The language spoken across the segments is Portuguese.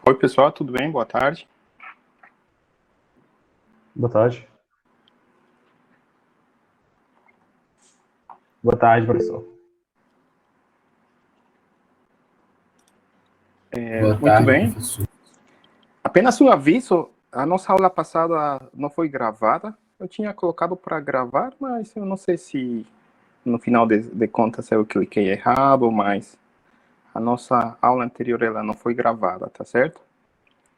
Oi, pessoal, tudo bem? Boa tarde. Boa tarde. Boa tarde, professor. Boa Muito tarde, bem. professor. Apenas um aviso, a nossa aula passada não foi gravada. Eu tinha colocado para gravar, mas eu não sei se no final de contas eu cliquei errado, mas a nossa aula anterior ela não foi gravada, tá certo?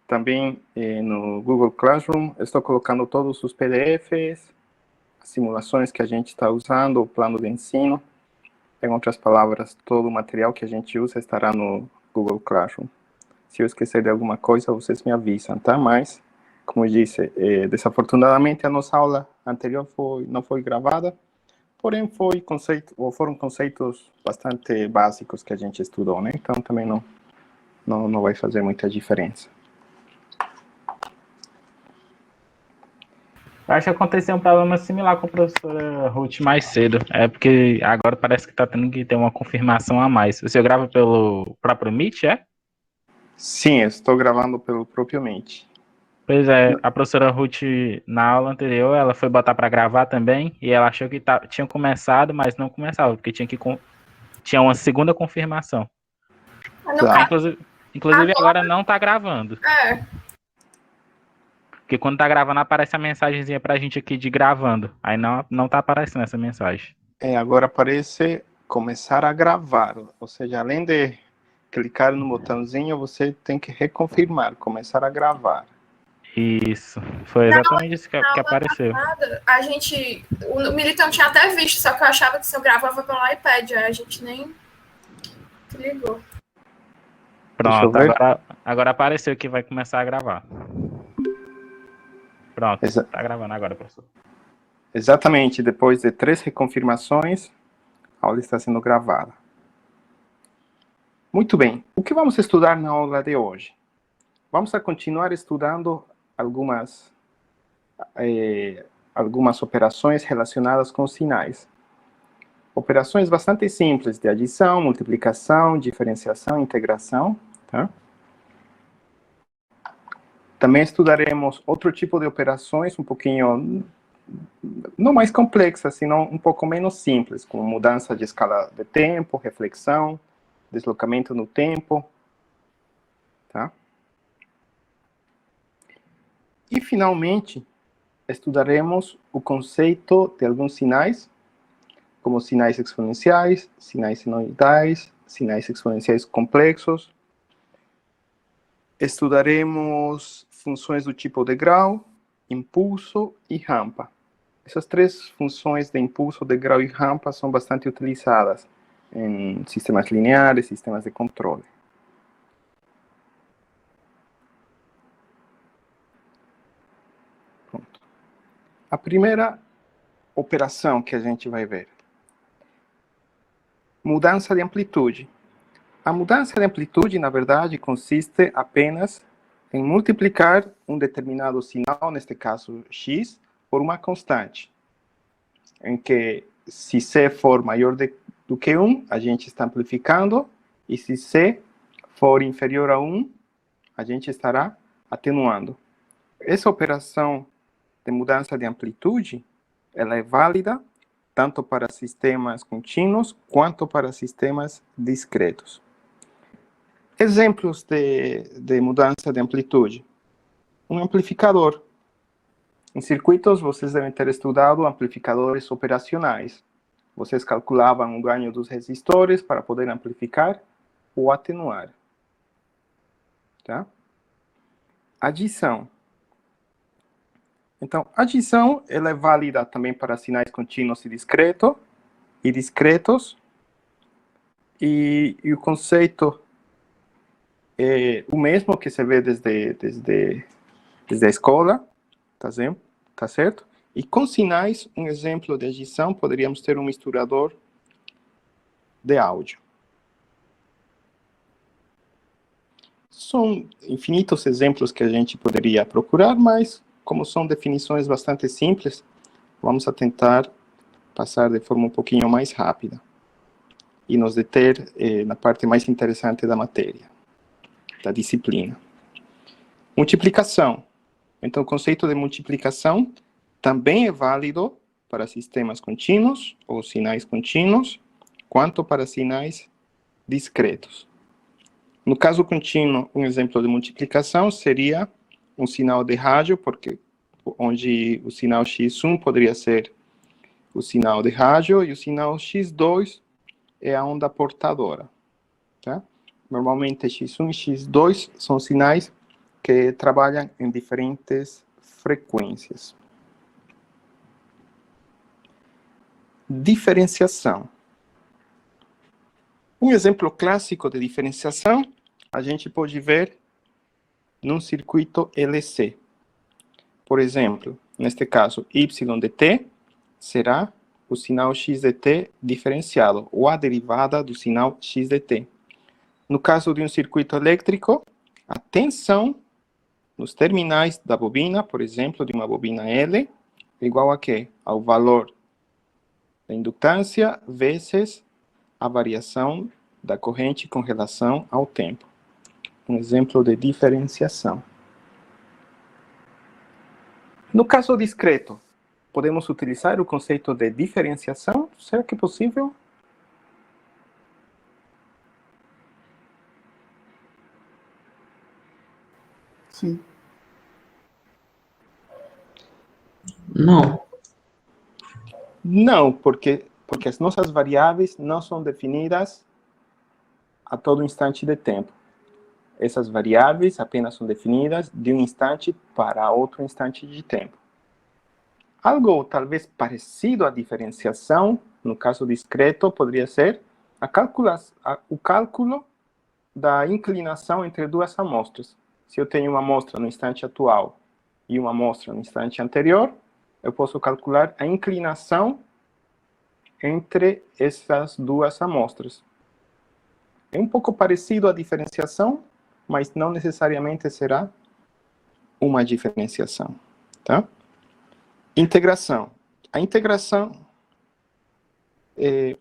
Também no Google Classroom eu estou colocando todos os PDFs, as simulações que a gente está usando, o plano de ensino. Em outras palavras, todo o material que a gente usa estará no Google Classroom. Se eu esquecer de alguma coisa, vocês me avisam, tá? Mas, como eu disse, desafortunadamente a nossa aula anterior não foi gravada, porém foram conceitos bastante básicos que a gente estudou, né? Então também não vai fazer muita diferença. Eu acho que aconteceu um problema similar com a professora Ruth mais cedo. É porque agora parece que está tendo que ter uma confirmação a mais. Você grava pelo próprio Meet, é? Sim, eu estou gravando pelo próprio Meet. Pois é, a professora Ruth, na aula anterior, ela foi botar para gravar também, e ela achou que tinha começado, mas não começava, porque tinha uma segunda confirmação. Tá. Inclusive agora não está gravando. É. Porque quando tá gravando, aparece a mensagenzinha pra gente aqui de gravando. Aí não tá aparecendo essa mensagem. Agora aparece começar a gravar, ou seja, além de clicar no botãozinho, você tem que reconfirmar, começar a gravar. Isso, foi exatamente isso que apareceu. O Militão tinha até visto, só que eu achava que se eu gravava pelo iPad, aí a gente nem se ligou. Pronto, agora apareceu que vai começar a gravar. Pronto, tá gravando agora, professor. Exatamente, depois de 3 reconfirmações, a aula está sendo gravada. Muito bem, o que vamos estudar na aula de hoje? Vamos continuar estudando algumas operações relacionadas com sinais. Operações bastante simples de adição, multiplicação, diferenciação, integração. Tá? Também estudaremos outro tipo de operações um pouquinho, não mais complexas, senão um pouco menos simples, como mudança de escala de tempo, reflexão, deslocamento no tempo. Tá? E, finalmente, estudaremos o conceito de alguns sinais, como sinais exponenciais, sinais senoidais, sinais exponenciais complexos. Estudaremos funções do tipo de grau, impulso e rampa. Essas 3 funções de impulso, de grau e rampa são bastante utilizadas em sistemas lineares, sistemas de controle. Pronto. A primeira operação que a gente vai ver. Mudança de amplitude. A mudança de amplitude, na verdade, consiste apenas em multiplicar um determinado sinal, neste caso x, por uma constante, em que se c for maior do que 1, a gente está amplificando, e se c for inferior a 1, a gente estará atenuando. Essa operação de mudança de amplitude, ela é válida tanto para sistemas contínuos quanto para sistemas discretos. Exemplos de mudança de amplitude. Um amplificador. Em circuitos, vocês devem ter estudado amplificadores operacionais. Vocês calculavam o ganho dos resistores para poder amplificar ou atenuar. Tá? Adição. Então, adição ela é válida também para sinais contínuos e discretos. E o conceito é o mesmo que se vê desde a escola, tá certo? E com sinais, um exemplo de adição, poderíamos ter um misturador de áudio. São infinitos exemplos que a gente poderia procurar, mas como são definições bastante simples, vamos tentar passar de forma um pouquinho mais rápida e nos deter na parte mais interessante da matéria, da disciplina. Multiplicação. Então, o conceito de multiplicação também é válido para sistemas contínuos ou sinais contínuos, quanto para sinais discretos. No caso contínuo, um exemplo de multiplicação seria um sinal de rádio, onde o sinal x1 poderia ser o sinal de rádio e o sinal x2 é a onda portadora. Tá? Normalmente x1 e x2 são sinais que trabalham em diferentes frequências. Diferenciação. Um exemplo clássico de diferenciação a gente pode ver num circuito LC. Por exemplo, neste caso, y de t será o sinal x de t diferenciado, ou a derivada do sinal x de t. No caso de um circuito elétrico, a tensão nos terminais da bobina, por exemplo, de uma bobina L, é igual a quê? Ao valor da indutância vezes a variação da corrente com relação ao tempo. Um exemplo de diferenciação. No caso discreto, podemos utilizar o conceito de diferenciação? Será que é possível? Sim. Não. Não, porque as nossas variáveis não são definidas a todo instante de tempo. Essas variáveis apenas são definidas de um instante para outro instante de tempo. Algo talvez parecido à diferenciação, no caso discreto, poderia ser o cálculo da inclinação entre duas amostras. Se eu tenho uma amostra no instante atual e uma amostra no instante anterior, eu posso calcular a inclinação entre essas duas amostras. É um pouco parecido à diferenciação, mas não necessariamente será uma diferenciação. Tá? Integração. A integração,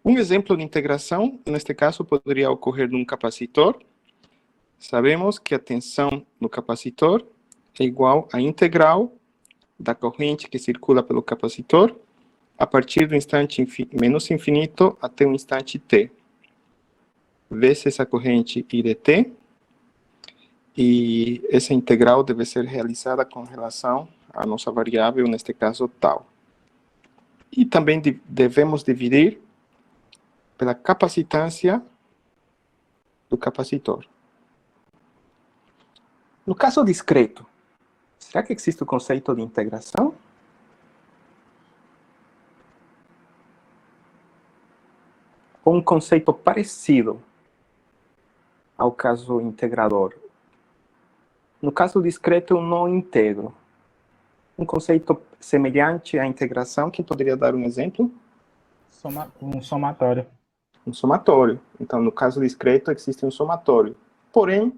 um exemplo de integração, neste caso, poderia ocorrer num capacitor. Sabemos que a tensão no capacitor é igual à integral da corrente que circula pelo capacitor a partir do instante menos infinito até o instante t. Vezes a corrente I de t, e essa integral deve ser realizada com relação à nossa variável, neste caso, tal. E também devemos dividir pela capacitância do capacitor. No caso discreto, será que existe o conceito de integração? Ou um conceito parecido ao caso integrador? No caso discreto, eu não integro. Um conceito semelhante à integração, quem poderia dar um exemplo? Um somatório. Um somatório. Então, no caso discreto, existe um somatório. Porém,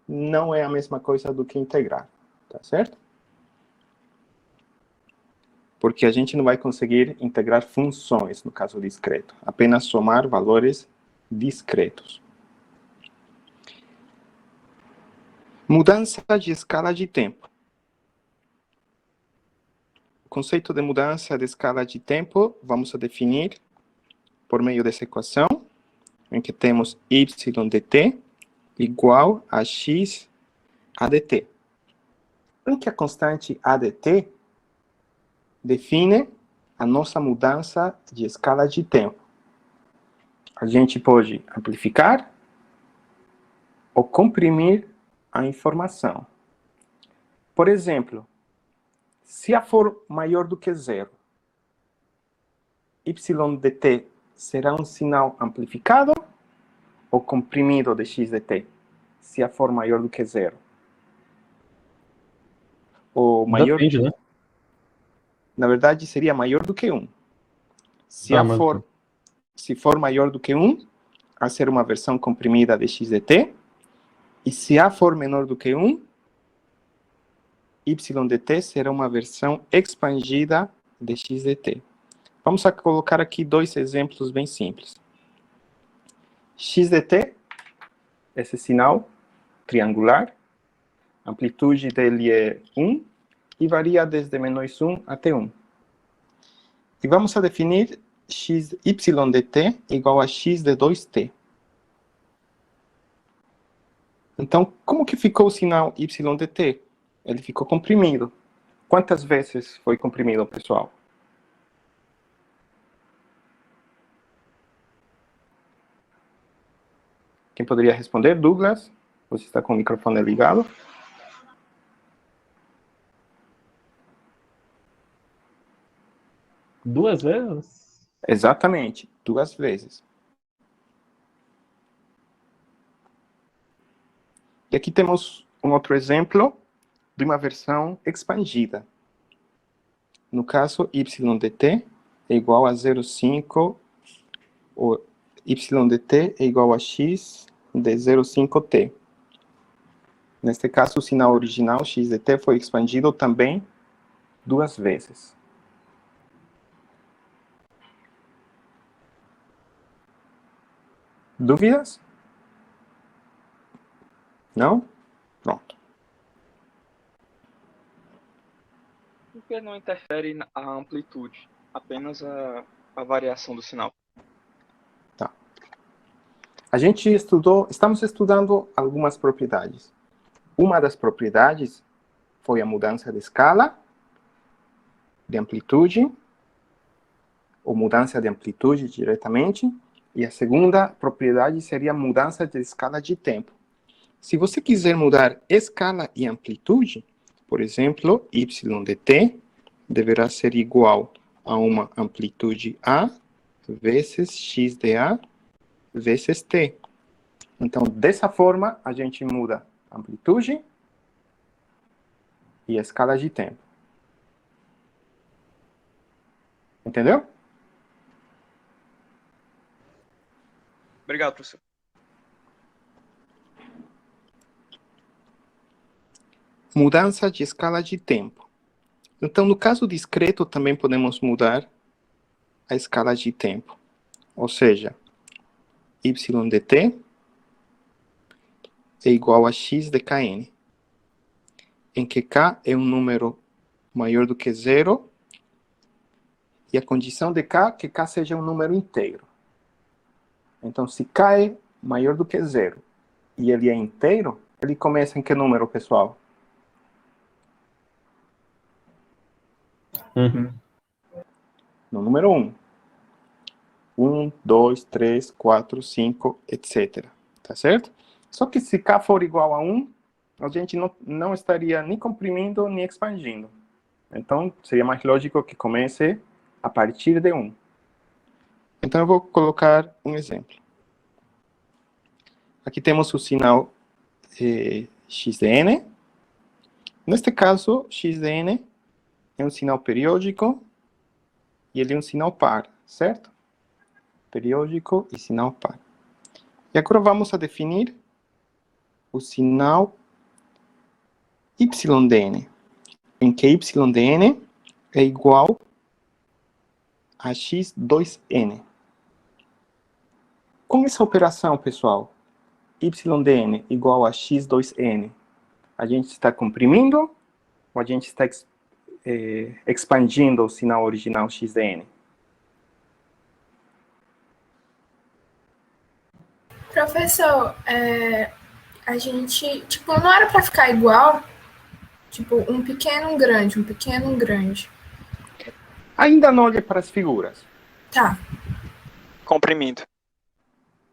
não é a mesma coisa do que integrar. Tá certo? Porque a gente não vai conseguir integrar funções, no caso discreto. Apenas somar valores discretos. Mudança de escala de tempo. O conceito de mudança de escala de tempo vamos a definir por meio dessa equação, em que temos y dt igual a x adt. Em que a constante adt define a nossa mudança de escala de tempo. A gente pode amplificar ou comprimir a informação. Por exemplo, se A for maior do que zero, y dt será um sinal amplificado ou comprimido de x dt, se A for maior do que zero? O maior, Depende, né? na verdade, seria maior do que 1. Se for maior do que 1, a ser uma versão comprimida de x dt, e se A for menor do que 1, y dt será uma versão expandida de x dt. Vamos colocar aqui dois exemplos bem simples. x dt, esse sinal triangular, A amplitude dele é 1 e varia desde -1 até 1. E vamos a definir x, y de t igual a x de 2t. Então, como que ficou o sinal y de t? Ele ficou comprimido. Quantas vezes foi comprimido, pessoal? Quem poderia responder? Douglas? Você está com o microfone ligado? Duas vezes? Exatamente, 2 vezes. E aqui temos um outro exemplo de uma versão expandida. No caso, y de t é igual a 0,5, ou y de t é igual a x de 0,5t. Neste caso, o sinal original, x de t, foi expandido também 2 vezes. Dúvidas? Não? Pronto. Por que não interfere a amplitude? Apenas a variação do sinal. Tá. Estamos estudando algumas propriedades. Uma das propriedades foi a mudança de escala, de amplitude, ou mudança de amplitude diretamente, e a segunda propriedade seria a mudança de escala de tempo. Se você quiser mudar escala e amplitude, por exemplo, y de t deverá ser igual a uma amplitude A vezes x de A vezes t. Então, dessa forma, a gente muda a amplitude e a escala de tempo. Entendeu? Obrigado, professor. Mudança de escala de tempo. Então, no caso discreto, também podemos mudar a escala de tempo. Ou seja, y de t é igual a x de kn, em que k é um número maior do que 0, e a condição de k é que k seja um número inteiro. Então, se k é maior do que 0 e ele é inteiro, ele começa em que número, pessoal? No número 1. 1, 2, 3, 4, 5, etc. Tá certo? Só que se k for igual a 1, a gente não estaria nem comprimindo nem expandindo. Então, seria mais lógico que comece a partir de 1. Então, eu vou colocar um exemplo. Aqui temos o sinal x de n. Neste caso, x de n é um sinal periódico e ele é um sinal par, certo? Periódico e sinal par. E agora vamos a definir o sinal y de n, em que y de n é igual a x2n. Com essa operação, pessoal, y de n igual a x2n, a gente está comprimindo ou a gente está expandindo o sinal original x de n? Professor, a gente, tipo, não era para ficar igual? Tipo, um pequeno, um grande, um pequeno, um grande. Ainda não olhe para as figuras. Tá. Comprimindo.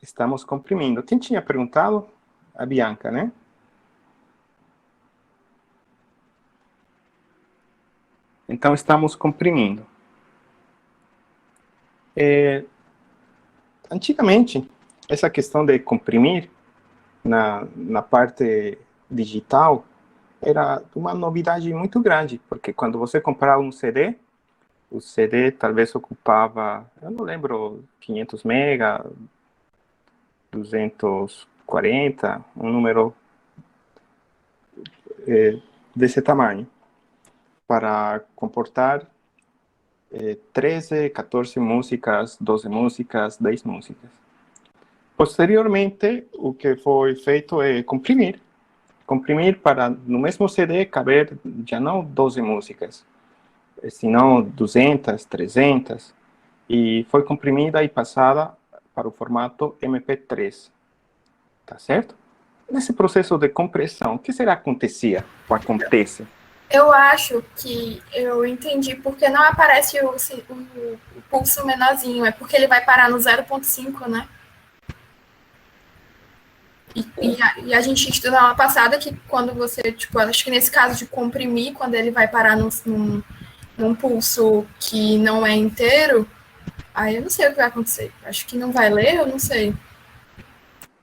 Estamos comprimindo. Quem tinha perguntado? A Bianca, né? Então, estamos comprimindo. Antigamente, essa questão de comprimir na parte digital era uma novidade muito grande, porque quando você comprava um CD, o CD talvez ocupava, eu não lembro, 500 mega, 240, um número desse tamanho, para comportar 13, 14 músicas, 12 músicas, 10 músicas. Posteriormente, o que foi feito é comprimir comprimir para, no mesmo CD, caber já não 12 músicas, senão 200, 300, e foi comprimida e passada para o formato MP3, tá certo? Nesse processo de compressão, o que será que acontecia ou acontece? Eu acho que eu entendi porque não aparece o pulso menorzinho, é porque ele vai parar no 0,5, né? E a gente estudou na aula passada que quando você, tipo, acho que nesse caso de comprimir, quando ele vai parar num pulso que não é inteiro, aí eu não sei o que vai acontecer. Acho que não vai ler, eu não sei.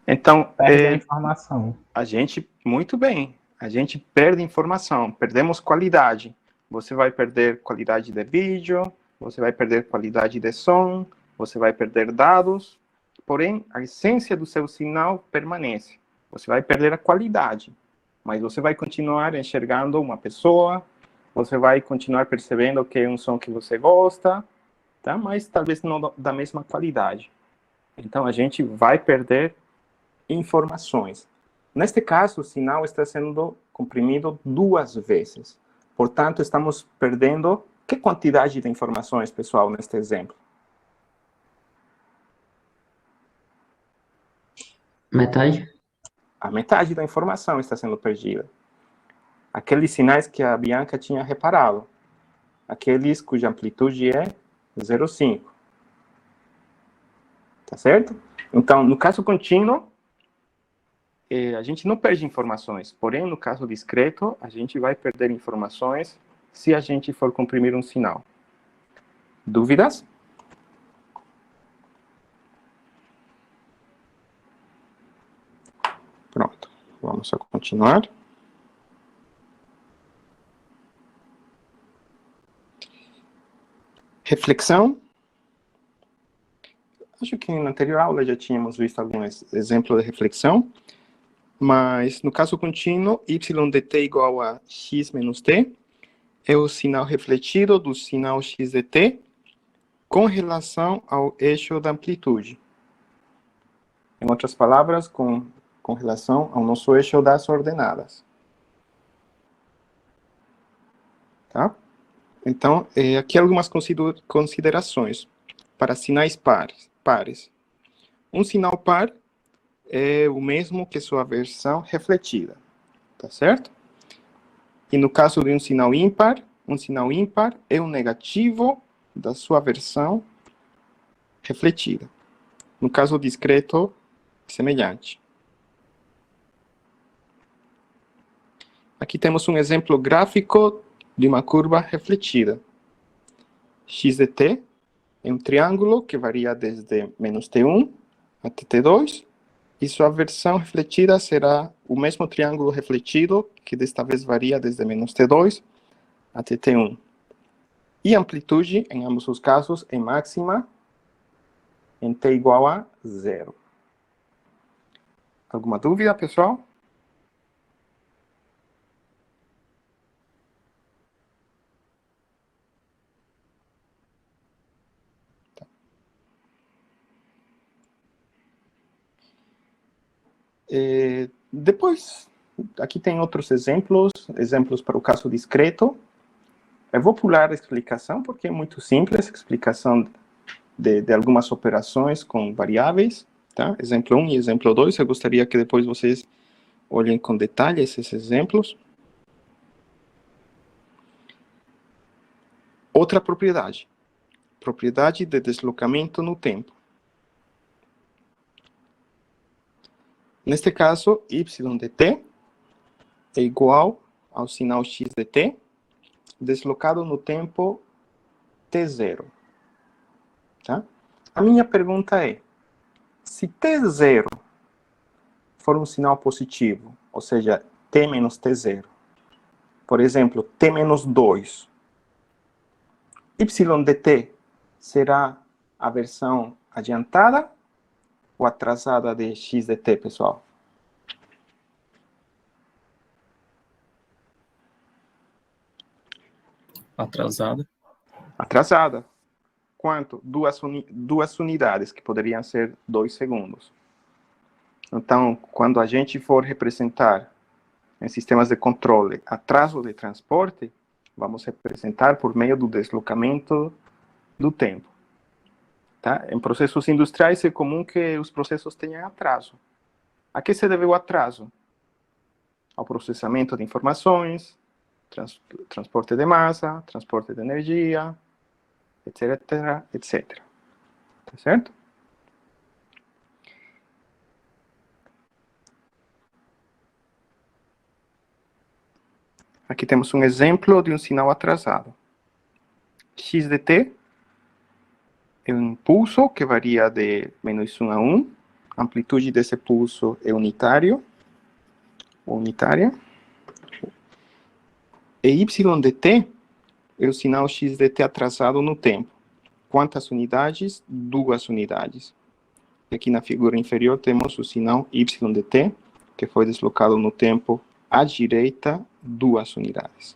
Então, Perde a informação. a gente, muito bem, a gente perde informação, perdemos qualidade. Você vai perder qualidade de vídeo, você vai perder qualidade de som, você vai perder dados, porém, a essência do seu sinal permanece. Você vai perder a qualidade, mas você vai continuar enxergando uma pessoa, você vai continuar percebendo que é um som que você gosta, tá? Mas talvez não da mesma qualidade. Então, a gente vai perder informações. Neste caso, o sinal está sendo comprimido 2 vezes. Portanto, estamos perdendo que quantidade de informações, pessoal, neste exemplo? Metade? A metade da informação está sendo perdida. Aqueles sinais que a Bianca tinha reparado. Aqueles cuja amplitude é 0,5. Tá certo? Então, no caso contínuo, a gente não perde informações. Porém, no caso discreto, a gente vai perder informações se a gente for comprimir um sinal. Dúvidas? Pronto. Vamos a continuar. Reflexão. Acho que na anterior aula já tínhamos visto alguns exemplos de reflexão, mas no caso contínuo, y de t igual a x menos t é o sinal refletido do sinal x de t com relação ao eixo da amplitude. Em outras palavras, com relação ao nosso eixo das ordenadas. Tá? Então, aqui algumas considerações para sinais pares. Um sinal par é o mesmo que sua versão refletida, tá certo? E no caso de um sinal ímpar é o negativo da sua versão refletida. No caso discreto, semelhante. Aqui temos um exemplo gráfico de uma curva refletida. X de t é um triângulo que varia desde menos t1 até t2, e sua versão refletida será o mesmo triângulo refletido, que desta vez varia desde menos t2 até t1. E a amplitude, em ambos os casos, é máxima em t igual a 0. Alguma dúvida, pessoal? Depois, aqui tem outros exemplos para o caso discreto. Eu vou pular a explicação, porque é muito simples, a explicação de algumas operações com variáveis, tá? Exemplo 1 e exemplo 2, eu gostaria que depois vocês olhem com detalhe esses exemplos. Outra propriedade de deslocamento no tempo. Neste caso, y de t é igual ao sinal x de t, deslocado no tempo t0. Tá? A minha pergunta é, se t0 for um sinal positivo, ou seja, t menos t0, por exemplo, t menos 2, y de t será a versão adiantada ou atrasada de x de t, pessoal? Atrasada. Atrasada. Quanto? Duas unidades, que poderiam ser 2 segundos. Então, quando a gente for representar em sistemas de controle, atraso de transporte, vamos representar por meio do deslocamento do tempo. Tá? Em processos industriais é comum que os processos tenham atraso. A que se deve o atraso? Ao processamento de informações, transporte de massa, transporte de energia, etc, etc. Tá certo? Aqui temos um exemplo de um sinal atrasado. X de t é um pulso que varia de -1 a 1. A amplitude desse pulso é unitária. E y de t é o sinal x de t atrasado no tempo. Quantas unidades? 2 unidades. E aqui na figura inferior temos o sinal y de t, que foi deslocado no tempo à direita 2 unidades.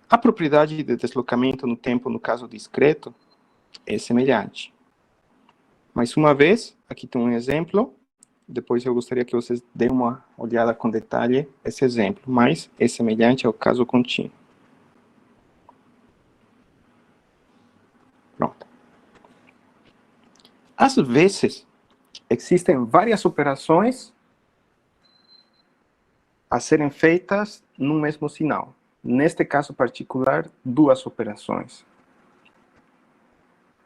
A propriedade de deslocamento no tempo no caso discreto é semelhante. Mais uma vez, aqui tem um exemplo. Depois eu gostaria que vocês deem uma olhada com detalhe esse exemplo, mas é semelhante ao caso contínuo. Pronto. Às vezes, existem várias operações a serem feitas no mesmo sinal. Neste caso particular, 2 operações.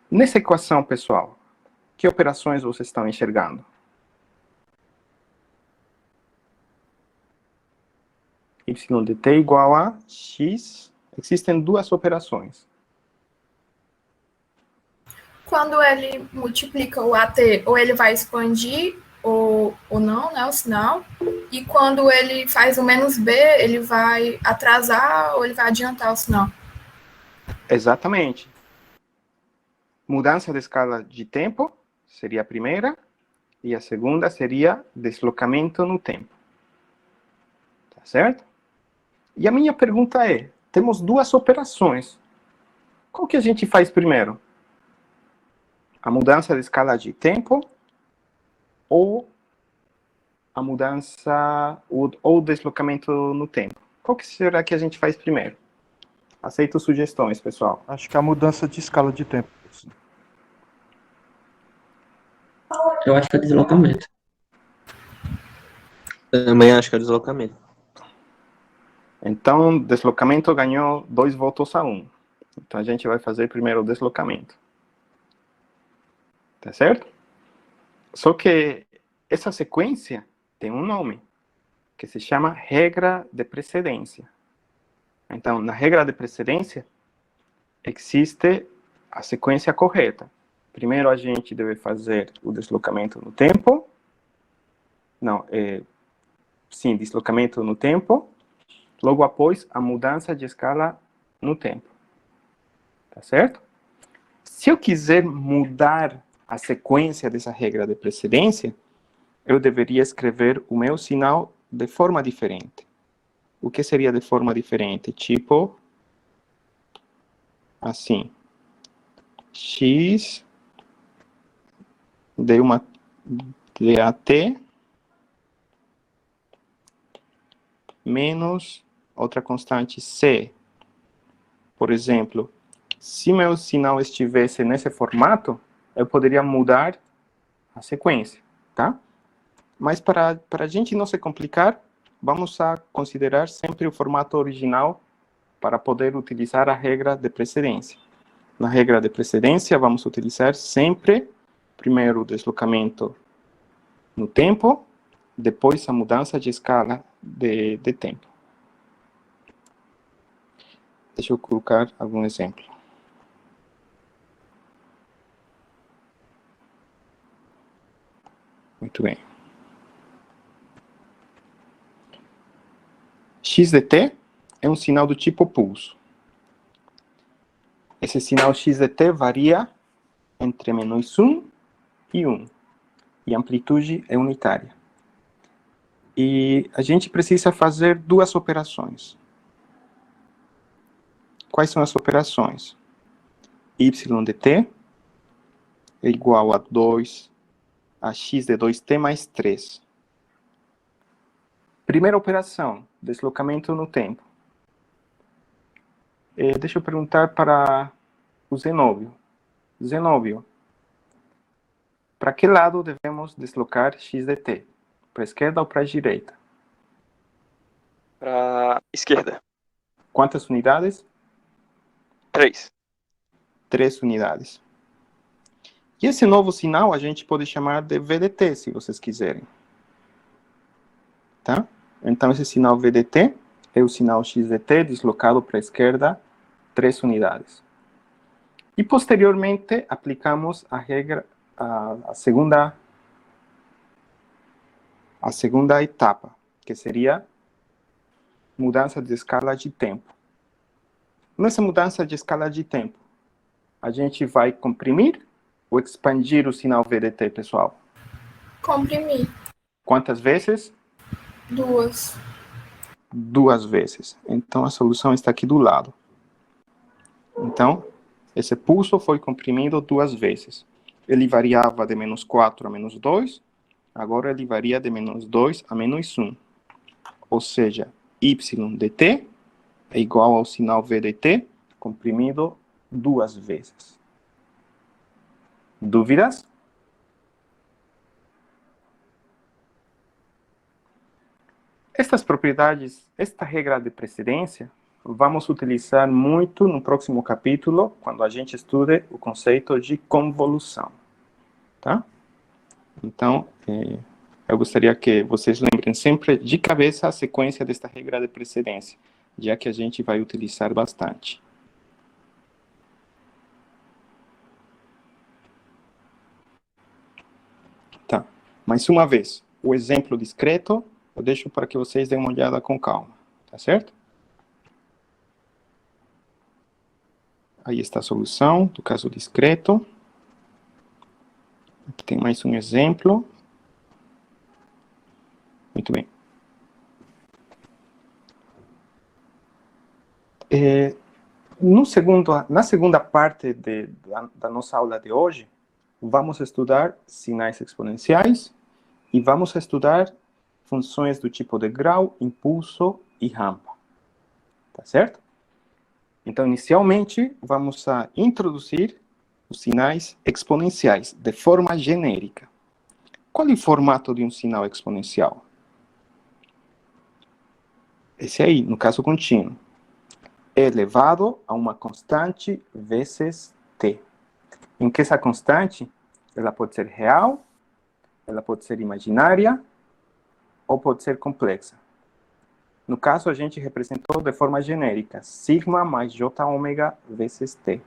Nessa equação, pessoal, que operações vocês estão enxergando? Y de t igual a x. Existem 2 operações. Quando ele multiplica o AT, ou ele vai expandir ou não, né, o sinal. E quando ele faz o menos B, ele vai atrasar ou ele vai adiantar o sinal. Exatamente. Mudança de escala de tempo seria a primeira, e a segunda seria deslocamento no tempo. Tá certo? E a minha pergunta é, temos 2 operações. Qual que a gente faz primeiro? A mudança de escala de tempo ou a mudança ou o deslocamento no tempo? Qual que será que a gente faz primeiro? Aceito sugestões, pessoal. Acho que a mudança de escala de tempo. Eu acho que é deslocamento. Também acho que é deslocamento. Então, deslocamento ganhou 2 votos a 1. Então, a gente vai fazer primeiro o deslocamento. Tá certo? Só que essa sequência tem um nome, que se chama regra de precedência. Então, na regra de precedência, existe a sequência correta. Primeiro, a gente deve fazer o deslocamento no tempo. Sim, deslocamento no tempo. Logo após, a mudança de escala no tempo. Tá certo? Se eu quiser mudar a sequência dessa regra de precedência, eu deveria escrever o meu sinal de forma diferente. O que seria de forma diferente? Tipo, assim. X de uma DAT menos outra constante C. Por exemplo, se meu sinal estivesse nesse formato, eu poderia mudar a sequência, tá? Mas para a gente não se complicar, vamos a considerar sempre o formato original para poder utilizar a regra de precedência. Na regra de precedência, vamos utilizar sempre, primeiro o deslocamento no tempo, depois a mudança de escala de tempo. Deixa eu colocar algum exemplo. Muito bem. X de t é um sinal do tipo pulso. Esse sinal x de t varia entre -1 e 1. E a amplitude é unitária. E a gente precisa fazer 2 operações. Quais são as operações? Y de t é igual a 2 a x de 2t mais 3. Primeira operação, deslocamento no tempo. Deixa eu perguntar para o Zenóbio. Zenóbio, para que lado devemos deslocar x de t? Para a esquerda ou para a direita? Para esquerda. Quantas unidades? 3. 3 unidades. E esse novo sinal a gente pode chamar de VDT, se vocês quiserem. Tá? Então, esse sinal VDT é o sinal x de t deslocado para a esquerda 3 unidades. E, posteriormente, aplicamos a regra, a segunda etapa, que seria mudança de escala de tempo. Nessa mudança de escala de tempo, a gente vai comprimir ou expandir o sinal VDT, pessoal? Comprimir. Quantas vezes? 2. 2 vezes. Então, a solução está aqui do lado. Então, esse pulso foi comprimido 2 vezes. Ele variava de menos 4 a menos 2, agora ele varia de menos 2 a menos 1. Ou seja, y dt é igual ao sinal VDT comprimido 2 vezes. Dúvidas? Estas propriedades, esta regra de precedência, vamos utilizar muito no próximo capítulo, quando a gente estude o conceito de convolução. Tá? Então, eu gostaria que vocês lembrem sempre de cabeça a sequência desta regra de precedência, já que a gente vai utilizar bastante. Tá. Mais uma vez, o exemplo discreto, eu deixo para que vocês deem uma olhada com calma. Tá certo? Aí está a solução do caso discreto. Aqui tem mais um exemplo. Muito bem. Na segunda parte da nossa aula de hoje, vamos estudar sinais exponenciais e vamos estudar funções do tipo de grau, impulso e rampa. Tá certo? Então, inicialmente, vamos a introduzir os sinais exponenciais de forma genérica. Qual é o formato de um sinal exponencial? Esse aí, no caso contínuo. É elevado a uma constante vezes t. Em que essa constante, ela pode ser real, ela pode ser imaginária, ou pode ser complexa. No caso, a gente representou de forma genérica, sigma mais j ômega vezes t.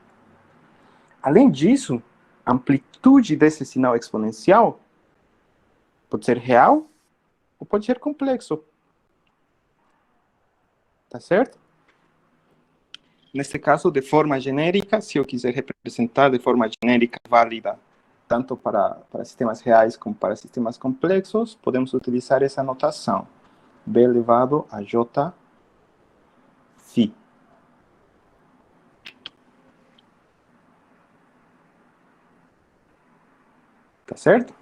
Além disso, a amplitude desse sinal exponencial pode ser real ou pode ser complexo. Tá certo? Nesse caso, de forma genérica, se eu quiser representar de forma genérica válida tanto para sistemas reais como para sistemas complexos, podemos utilizar essa notação. B elevado a J φ. Tá certo?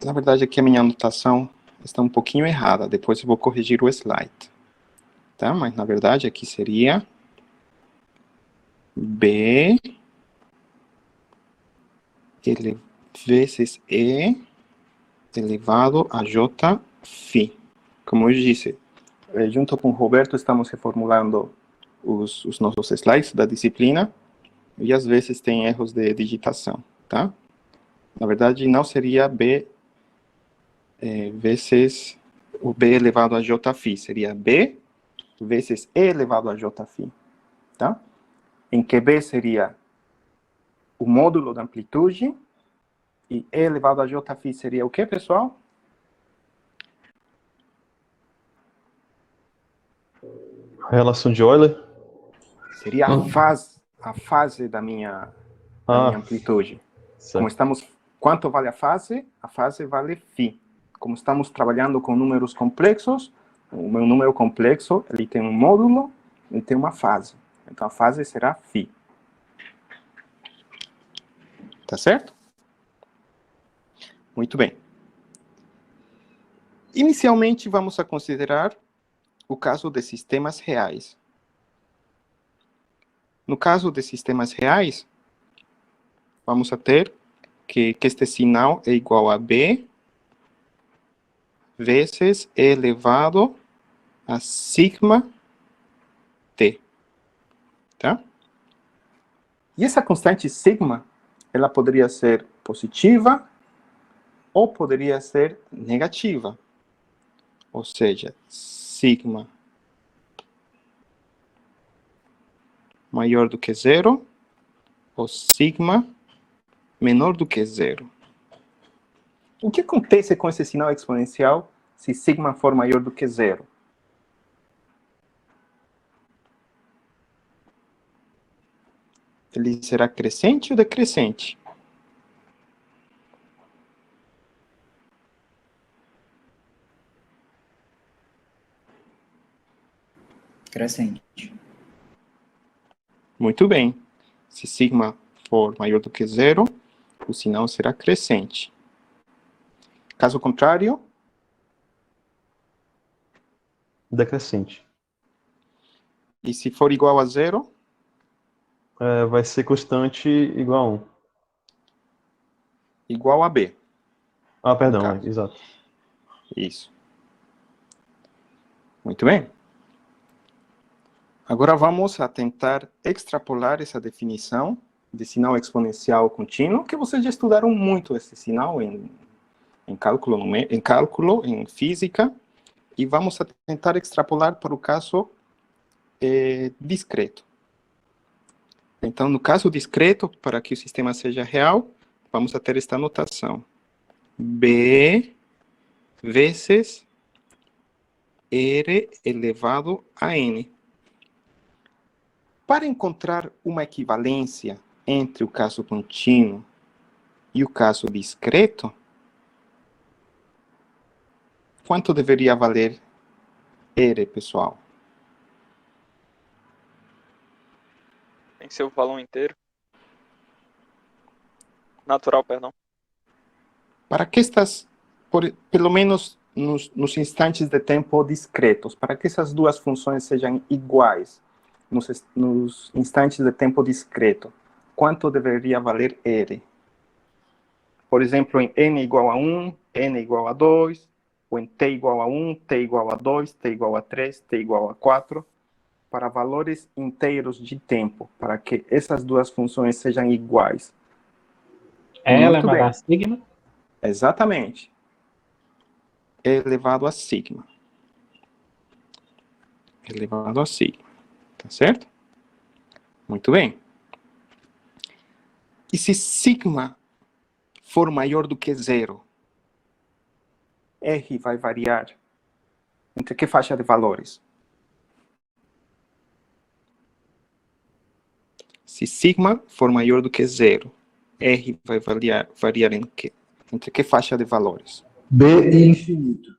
Na verdade, aqui a minha anotação está um pouquinho errada. Depois eu vou corrigir o slide. Tá? Mas, na verdade, aqui seria B vezes E elevado a J φ. Como eu disse, junto com o Roberto, estamos reformulando os nossos slides da disciplina e, às vezes, tem erros de digitação, tá? Na verdade, não seria B vezes o B elevado a J φ, seria B vezes E elevado a J φ, tá? Em que B seria o módulo da amplitude e E elevado a J φ seria o que, pessoal? A relação de Euler? Seria a fase da minha amplitude. Certo. Quanto vale a fase? A fase vale φ. Como estamos trabalhando com números complexos, o meu número complexo, ele tem um módulo e tem uma fase. Então, a fase será φ. Tá certo? Muito bem. Inicialmente, vamos a considerar o caso de sistemas reais. No caso de sistemas reais, vamos a ter que este sinal é igual a B vezes E elevado a sigma T. Tá? E essa constante sigma, ela poderia ser positiva ou poderia ser negativa. Ou seja, sigma maior do que zero ou sigma menor do que zero. O que acontece com esse sinal exponencial se sigma for maior do que zero? Ele será crescente ou decrescente? Crescente. Muito bem. Se sigma for maior do que zero, o sinal será crescente. Caso contrário, Decrescente. e se for igual a zero, Vai ser constante igual a 1. igual a B. Ah, perdão, caso. exato. Isso. Muito bem. Agora vamos a tentar extrapolar essa definição de sinal exponencial contínuo, que vocês já estudaram muito esse sinal em cálculo, em física, e vamos a tentar extrapolar para o caso discreto. Então, no caso discreto, para que o sistema seja real, vamos a ter esta notação. B vezes R elevado a N. Para encontrar uma equivalência entre o caso contínuo e o caso discreto, quanto deveria valer R, pessoal? Tem que ser o valor inteiro. Natural, perdão. Para que pelo menos nos instantes de tempo discretos, para que essas duas funções sejam iguais nos instantes de tempo discreto, quanto deveria valer R? Por exemplo, em n igual a 1, n igual a 2, ou em t igual a 1, t igual a 2, t igual a 3, t igual a 4, para valores inteiros de tempo, para que essas duas funções sejam iguais. É elevado a sigma? Exatamente. É elevado a sigma. Elevado a sigma. Tá certo? Muito bem. E se sigma for maior do que zero, R vai variar entre que faixa de valores? Se sigma for maior do que zero, R vai variar entre que faixa de valores? B e infinito.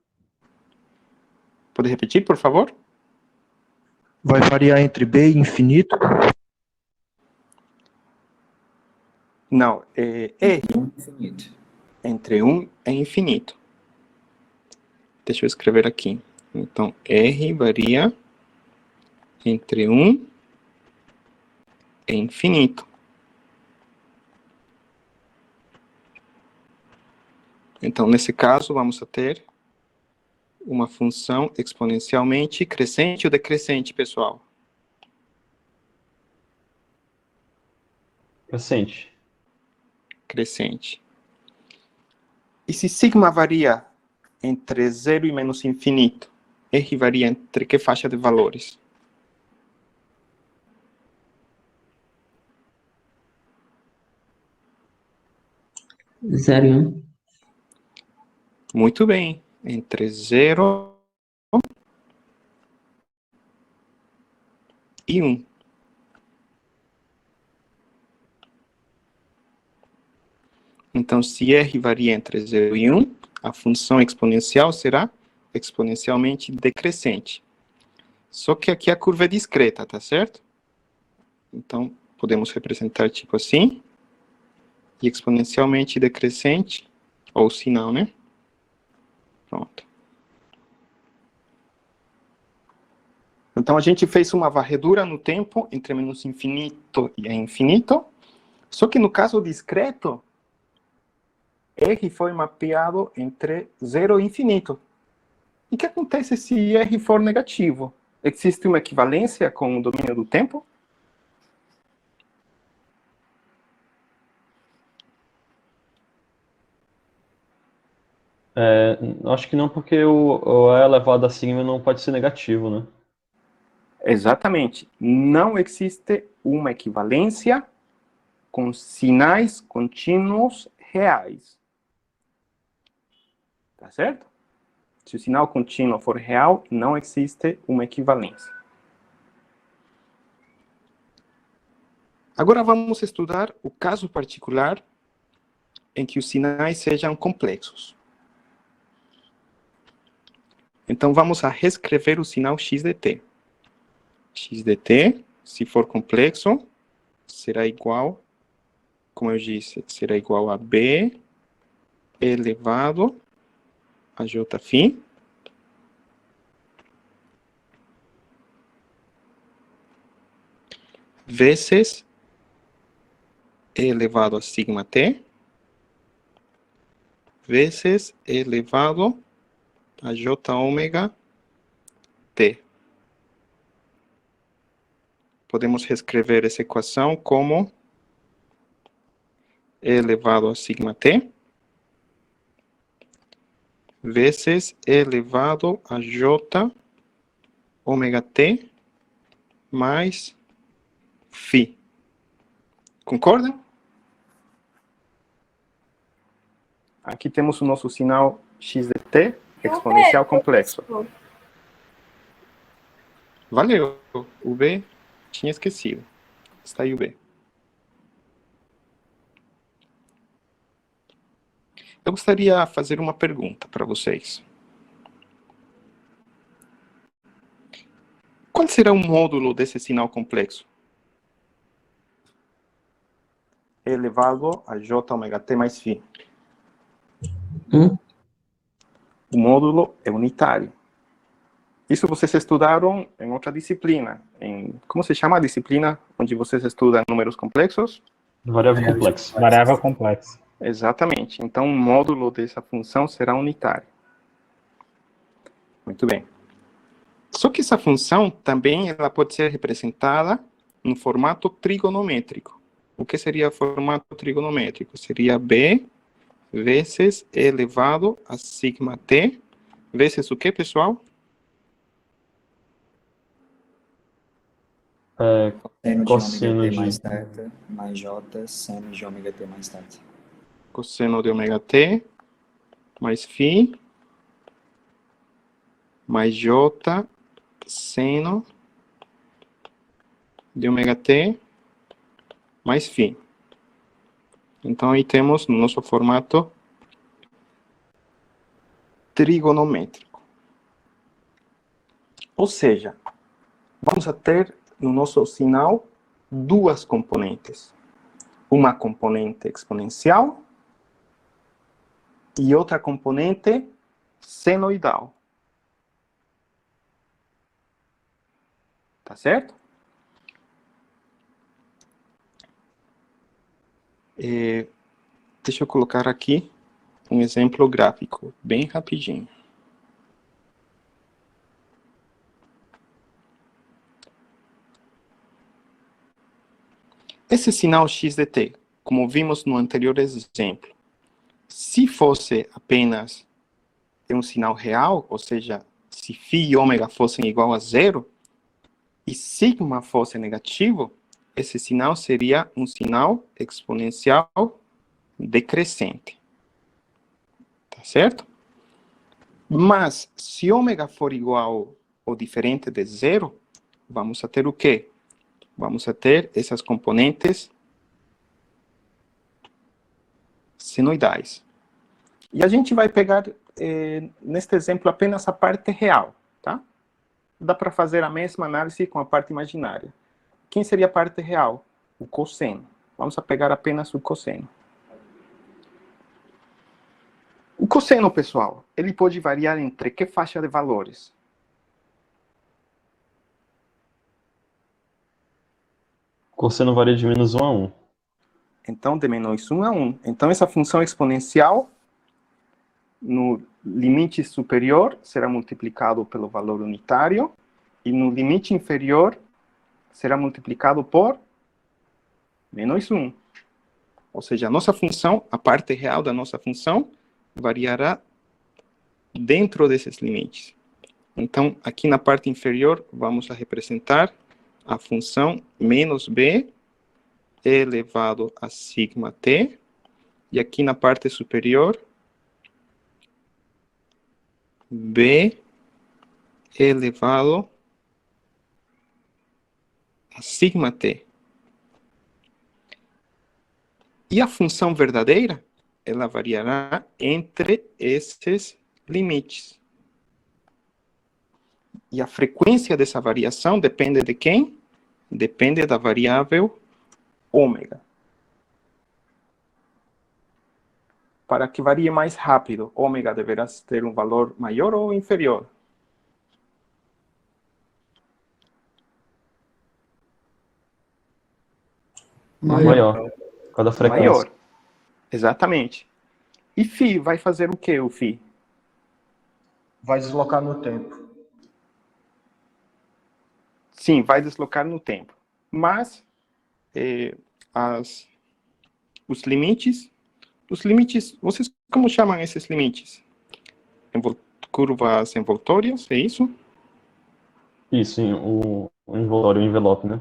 Pode repetir, por favor? Vai variar entre B e infinito? Não, R Infinito. entre 1 e infinito. Deixa eu escrever aqui. Então, R varia entre 1 e infinito. Então, nesse caso, vamos a ter uma função exponencialmente crescente ou decrescente, pessoal? Crescente. Crescente. E se sigma varia entre 0 e menos infinito, R varia entre que faixa de valores? Zero e 1. Muito bem. Entre 0 e 1. Então, se R varia entre 0 e 1, a função exponencial será exponencialmente decrescente. Só que aqui a curva é discreta, tá certo? Então, podemos representar tipo assim, e exponencialmente decrescente, ou sinal, né? Pronto. Então, a gente fez uma varredura no tempo entre menos infinito e infinito, só que no caso discreto, R foi mapeado entre 0 e infinito. E o que acontece se R for negativo? Existe uma equivalência com o domínio do tempo? Acho que não, porque o E elevado a sigma não pode ser negativo, né? Exatamente. Não existe uma equivalência com sinais contínuos reais. Tá certo? Se o sinal contínuo for real, não existe uma equivalência. Agora vamos estudar o caso particular em que os sinais sejam complexos. Então vamos a reescrever o sinal x de t. X de t, se for complexo, será igual, como eu disse, será igual a b elevado a j' vezes e elevado a sigma t vezes e elevado a j ômega t. Podemos reescrever essa equação como e elevado a sigma t vezes e elevado a j ômega t mais φ. Concordam? Aqui temos o nosso sinal x de t exponencial complexo. Valeu. O b tinha esquecido. Está aí o b. Eu gostaria de fazer uma pergunta para vocês. Qual será o módulo desse sinal complexo? Elevado a j ômega t mais φ. O módulo é unitário. Isso vocês estudaram em outra disciplina. Como se chama a disciplina onde vocês estudam números complexos? Variável complexa. Variável complexa. Exatamente. Então, o módulo dessa função será unitário. Muito bem. Só que essa função também ela pode ser representada no formato trigonométrico. O que seria formato trigonométrico? Seria b vezes e elevado a sigma t vezes o que, pessoal? Cosseno de ômega Cosseno t de... mais θ mais j seno de ômega t mais θ. Cosseno de ômega t mais φ mais j seno de ômega t mais φ. Então, aí temos no nosso formato trigonométrico. Ou seja, vamos a ter no nosso sinal duas componentes. Uma componente exponencial e outra componente senoidal. Tá certo? Deixa eu colocar aqui um exemplo gráfico, bem rapidinho. Esse sinal x de t, como vimos no anterior exemplo, se fosse apenas um sinal real, ou seja, se φ e ômega fossem igual a zero, e sigma fosse negativo, esse sinal seria um sinal exponencial decrescente. Tá certo? Mas, se ômega for igual ou diferente de zero, vamos a ter o quê? Vamos a ter essas componentes senoidais. E a gente vai pegar, neste exemplo, apenas a parte real, tá? Dá para fazer a mesma análise com a parte imaginária. quem seria a parte real? O cosseno. Vamos a pegar apenas o cosseno. O cosseno, pessoal, ele pode variar entre que faixa de valores? Cosseno varia de -1 a 1. Então, de -1 a 1. Então, essa função exponencial, no limite superior, será multiplicado pelo valor unitário, e no limite inferior, será multiplicado por -1. Ou seja, a nossa função, a parte real da nossa função, variará dentro desses limites. Então, aqui na parte inferior, vamos a representar a função menos b elevado a sigma t, e aqui na parte superior, b elevado a sigma t. E a função verdadeira, ela variará entre esses limites. E a frequência dessa variação depende de quem? Depende da variável ômega. Para que varie mais rápido, ômega deverá ter um valor maior ou inferior? Maior. Cada frequência. Maior. Exatamente. E φ vai fazer o que, o φ? Vai deslocar no tempo. Sim, vai deslocar no tempo. Mas os limites, vocês como chamam esses limites? Curvas envoltórias, é isso? Isso, o envoltório, o envelope, né?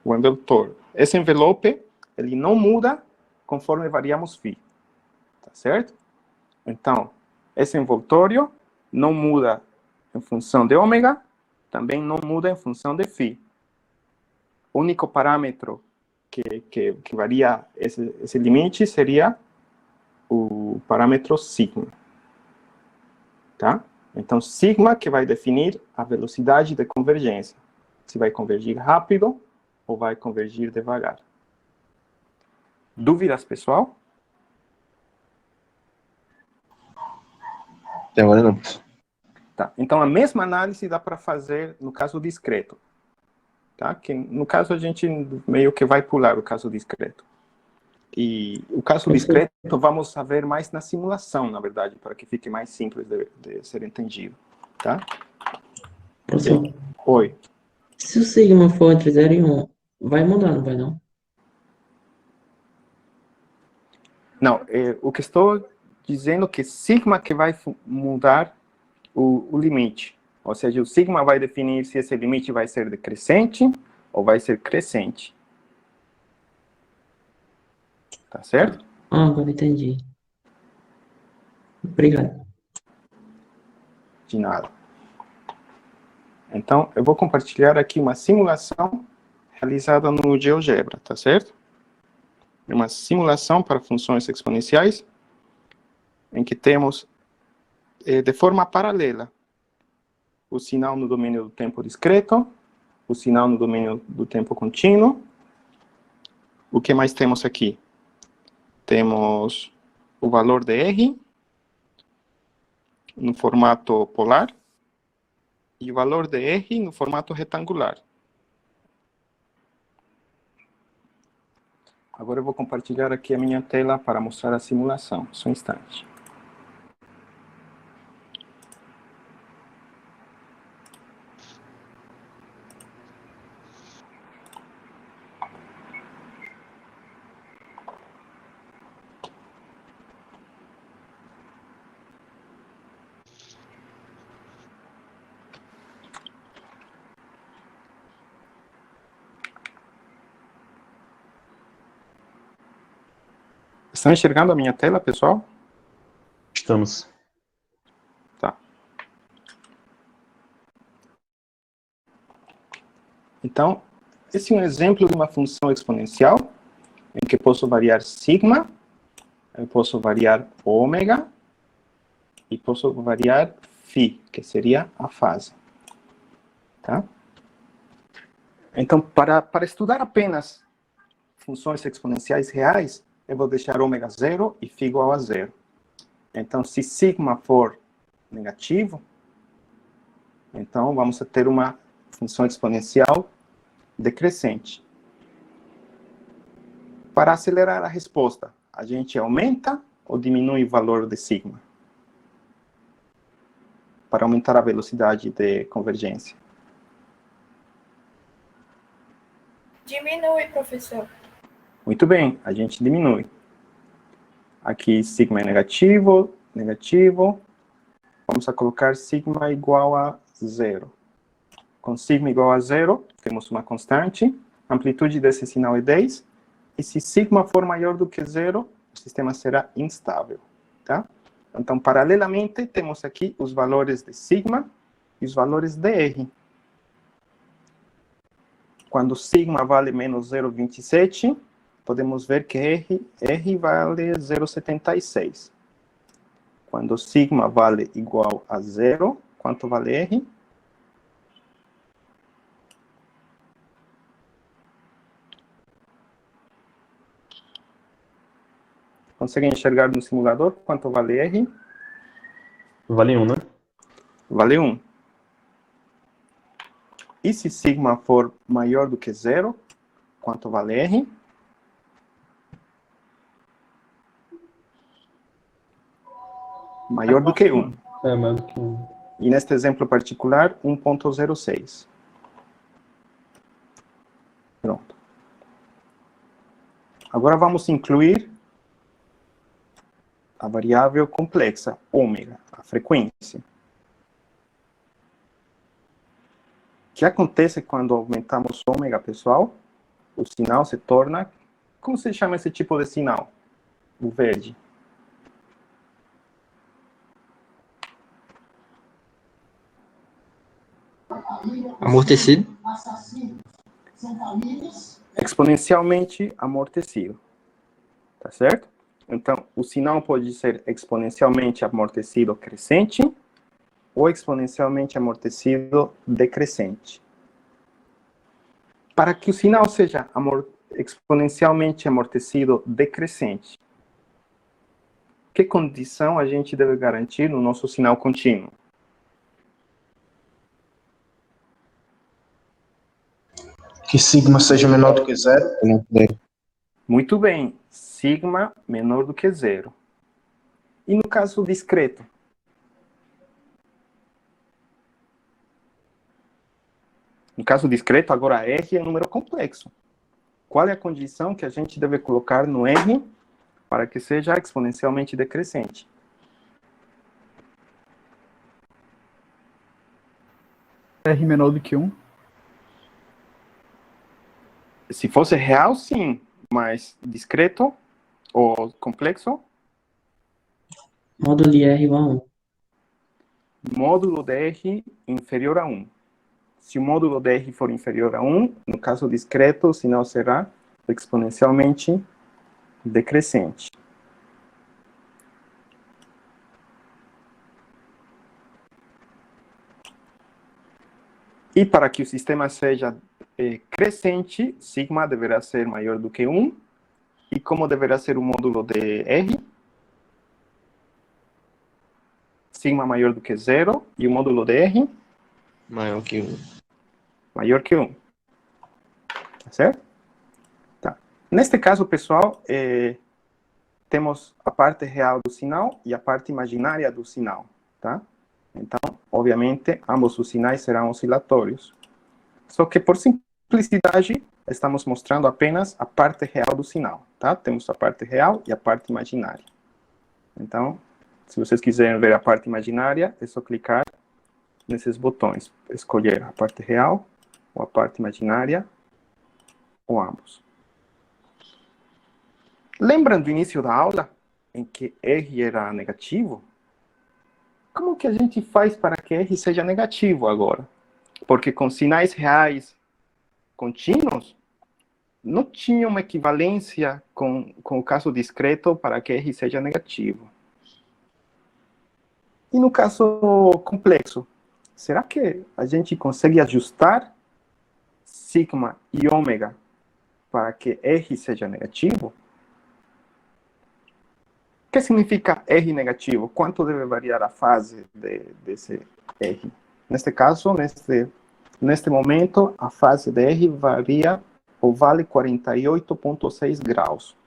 O envoltor. Esse envelope, ele não muda conforme variamos φ. Tá certo? Então, esse envoltório não muda em função de ômega, também não muda em função de φ. O único parâmetro que varia esse limite seria o parâmetro sigma. Tá? Então, sigma que vai definir a velocidade de convergência. Se vai convergir rápido ou vai convergir devagar. Dúvidas, pessoal? Até agora não. Tá. Então, a mesma análise dá para fazer no caso discreto. Tá? Que, no caso, a gente meio que vai pular o caso discreto. E o caso discreto vamos ver mais na simulação, na verdade, para que fique mais simples de ser entendido. Tá? Professor, Oi. se o sigma for entre 0 e 1, vai mudar, não vai não? Não, o que estou dizendo que sigma que vai mudar o limite. Ou seja, o sigma vai definir se esse limite vai ser decrescente ou vai ser crescente. Tá certo? Ah, agora entendi. Obrigado. De nada. Então, eu vou compartilhar aqui uma simulação realizada no GeoGebra, tá certo? É uma simulação para funções exponenciais em que temos, de forma paralela, o sinal no domínio do tempo discreto, o sinal no domínio do tempo contínuo. O que mais temos aqui? Temos o valor de R no formato polar e o valor de R no formato retangular. Agora eu vou compartilhar aqui a minha tela para mostrar a simulação. Só um instante. Estão enxergando a minha tela, pessoal? Estamos. Tá. Então, esse é um exemplo de uma função exponencial em que posso variar sigma, eu posso variar ômega e posso variar φ, que seria a fase. Tá? Então, para estudar apenas funções exponenciais reais, eu vou deixar ômega zero e φ igual a zero. Então, se sigma for negativo, então vamos ter uma função exponencial decrescente. Para acelerar a resposta, a gente aumenta ou diminui o valor de sigma? Para aumentar a velocidade de convergência. Diminui, professor. Muito bem, a gente diminui. Aqui sigma é negativo, negativo. Vamos a colocar sigma igual a zero. Com sigma igual a zero, temos uma constante. A amplitude desse sinal é 10. E se sigma for maior do que zero, o sistema será instável. Tá? Então, paralelamente, temos aqui os valores de sigma e os valores de R. Quando sigma vale menos 0,27, podemos ver que R vale 0,76. Quando sigma vale igual a zero, quanto vale R? Conseguem enxergar no simulador quanto vale R? Vale 1, né? Vale 1. E se sigma for maior do que zero, quanto vale R? Maior do que 1. É, maior do que 1. E neste exemplo particular, 1,06. Pronto. Agora vamos incluir a variável complexa, ômega, a frequência. O que acontece quando aumentamos ômega, pessoal? O sinal se torna... Como se chama esse tipo de sinal? O verde. Amortecido. Exponencialmente amortecido. Tá certo? Então, o sinal pode ser exponencialmente amortecido crescente ou exponencialmente amortecido decrescente. Para que o sinal seja exponencialmente amortecido decrescente, que condição a gente deve garantir no nosso sinal contínuo? Que sigma seja menor do que zero. Muito bem, sigma menor do que zero. E no caso discreto? No caso discreto, agora R é um número complexo. Qual é a condição que a gente deve colocar no R para que seja exponencialmente decrescente? R menor do que 1. Se fosse real, sim, mas discreto ou complexo? Módulo de R igual a 1. Módulo de R inferior a 1. Se o módulo de R for inferior a 1, no caso discreto, o sinal será exponencialmente decrescente. E para que o sistema seja crescente, sigma deverá ser maior do que 1. E como deverá ser o módulo de R? Sigma maior do que 0. E o módulo de R? Maior que 1. Maior que 1. Tá certo? Tá. Neste caso, pessoal, temos a parte real do sinal e a parte imaginária do sinal. Tá? Então, obviamente, ambos os sinais serão oscilatórios. Só que, por simplicidade, estamos mostrando apenas a parte real do sinal. Tá? Temos a parte real e a parte imaginária. Então, se vocês quiserem ver a parte imaginária, é só clicar nesses botões. Escolher a parte real ou a parte imaginária, ou ambos. Lembram do início da aula, em que R era negativo? Como que a gente faz para que R seja negativo agora? Porque com sinais reais contínuos, não tinha uma equivalência com o caso discreto para que R seja negativo. E no caso complexo, será que a gente consegue ajustar sigma e ômega para que R seja negativo? O que significa R negativo? Quanto deve variar a fase desse R? Neste caso, neste momento, a fase de R varia ou vale 48,6 graus.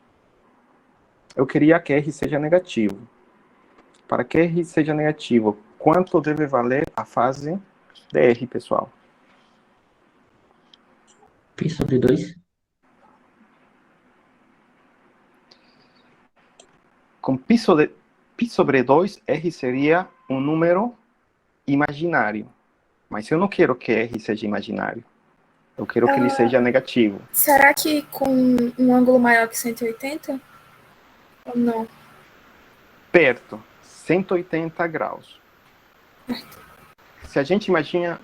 Eu queria que R seja negativo. Para que R seja negativo, quanto deve valer a fase de R, pessoal? Pi sobre 2. Com pi sobre 2, R seria um número imaginário. Mas eu não quero que R seja imaginário. Eu quero que ele seja negativo. Será que com um ângulo maior que 180? Ou não? Perto, 180 graus. Se a gente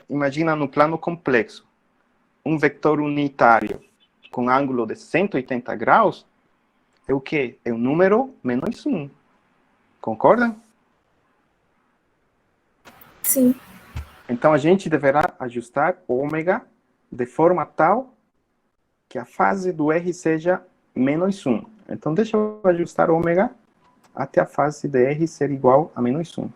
imagina no plano complexo, um vetor unitário com ângulo de 180 graus, é o quê? É o número menos 1. Concorda? Sim. Então, a gente deverá ajustar ômega de forma tal que a fase do R seja menos 1. Então, deixa eu ajustar ômega até a fase de R ser igual a menos 1.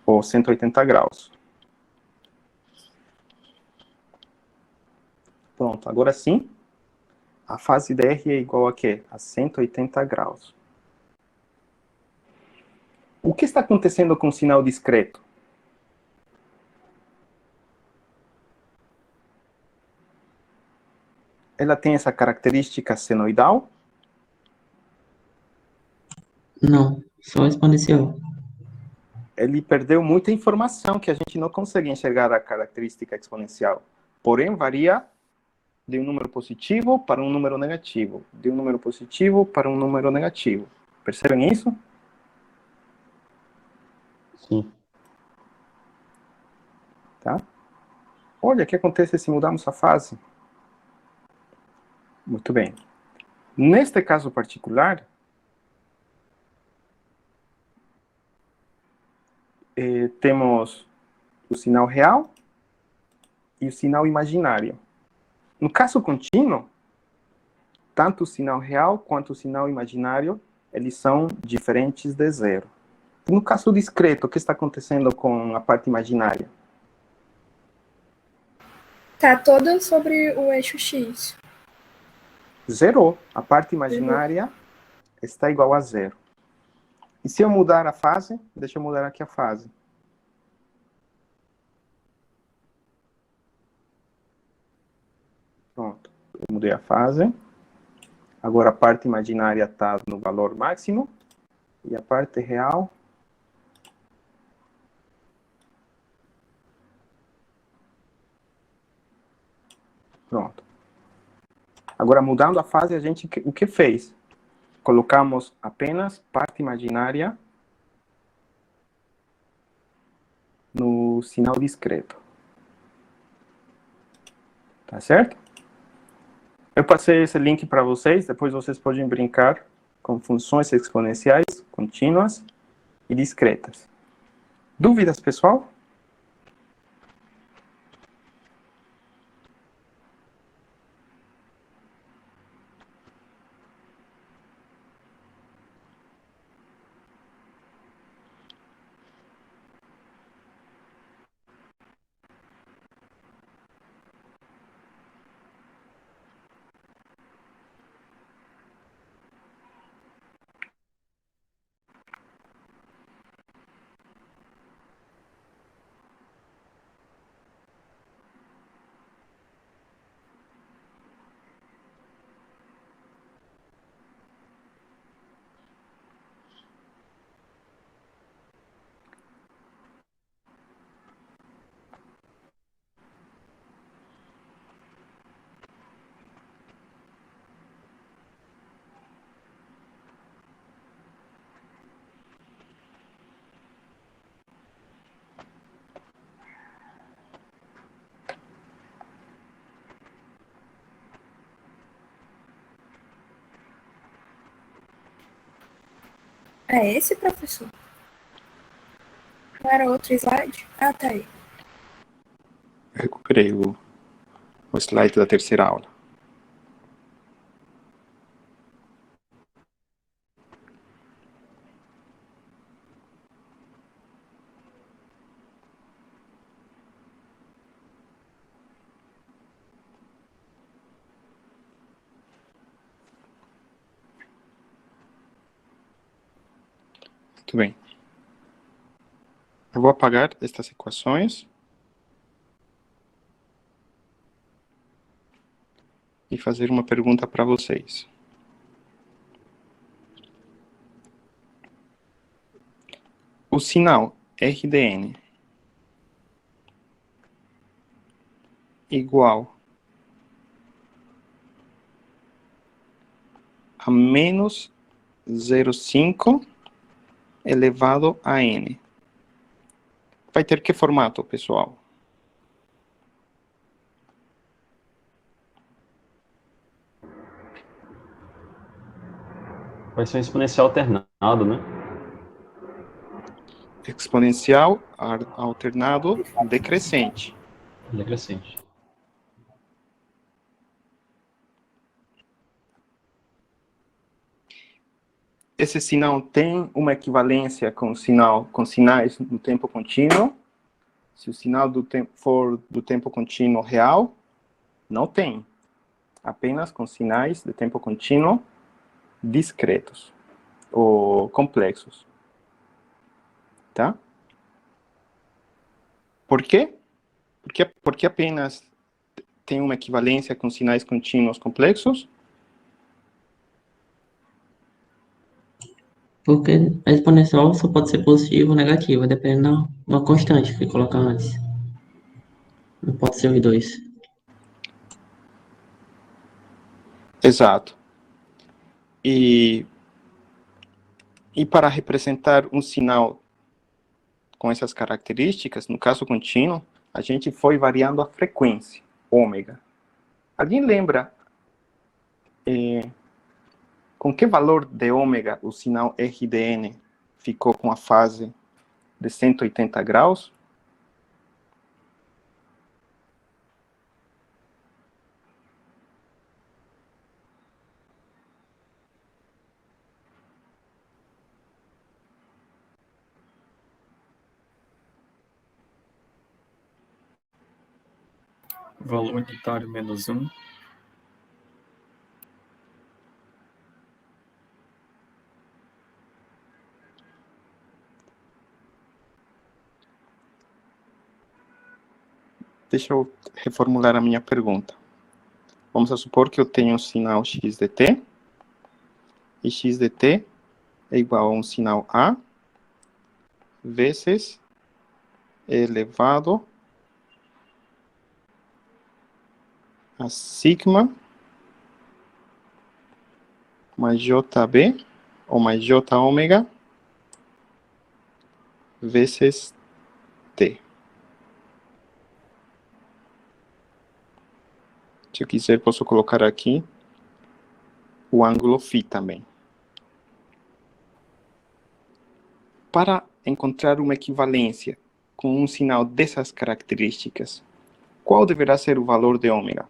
Ou 180 graus. Pronto, agora sim, a fase de R é igual a quê? A 180 graus. O que está acontecendo com o sinal discreto? Ela tem essa característica senoidal? Não, só exponencial. Ele perdeu muita informação que a gente não consegue enxergar a característica exponencial. Porém, varia de um número positivo para um número negativo. De um número positivo para um número negativo. Percebem isso? Sim. Tá? Olha, o que acontece se mudarmos a fase? Muito bem. Neste caso particular, temos o sinal real e o sinal imaginário. No caso contínuo, tanto o sinal real quanto o sinal imaginário, eles são diferentes de zero. E no caso discreto, o que está acontecendo com a parte imaginária? Tá toda sobre o eixo X. Zerou. A parte imaginária está igual a zero. E se eu mudar a fase, deixa eu mudar aqui a fase. Pronto, eu mudei a fase. Agora a parte imaginária está no valor máximo. E a parte real... Pronto. Agora, mudando a fase, a gente o que fez? Colocamos apenas parte imaginária no sinal discreto. Tá certo? Eu passei esse link para vocês, depois vocês podem brincar com funções exponenciais contínuas e discretas. Dúvidas, pessoal? É esse, professor? Não era outro slide? Ah, tá aí. Recuperei o slide da terceira aula. Muito bem. Eu vou apagar estas equações e fazer uma pergunta para vocês. O sinal RDN igual a menos 0,5 elevado a n. Vai ter que formato, pessoal? Vai ser um exponencial alternado, né? Exponencial alternado decrescente. Decrescente. Esse sinal tem uma equivalência com sinais do tempo contínuo. Se o sinal for do tempo contínuo real, não tem. Apenas com sinais de tempo contínuo discretos ou complexos. Tá? Por quê? Porque apenas tem uma equivalência com sinais contínuos complexos? Porque a exponencial só pode ser positiva ou negativa, dependendo da constante que colocar antes. Não pode ser os dois. Exato. E para representar um sinal com essas características, no caso contínuo, a gente foi variando a frequência, ômega. Alguém lembra com que valor de ômega o sinal RDN ficou com a fase de 180 graus? Valor unitário menos 1. Deixa eu reformular a minha pergunta. Vamos supor que eu tenho um sinal x de t, e x de t é igual a um sinal A vezes elevado a sigma mais jb, ou mais j ômega, vezes t. Se eu quiser, posso colocar aqui o ângulo φ também. Para encontrar uma equivalência com um sinal dessas características, qual deverá ser o valor de ômega?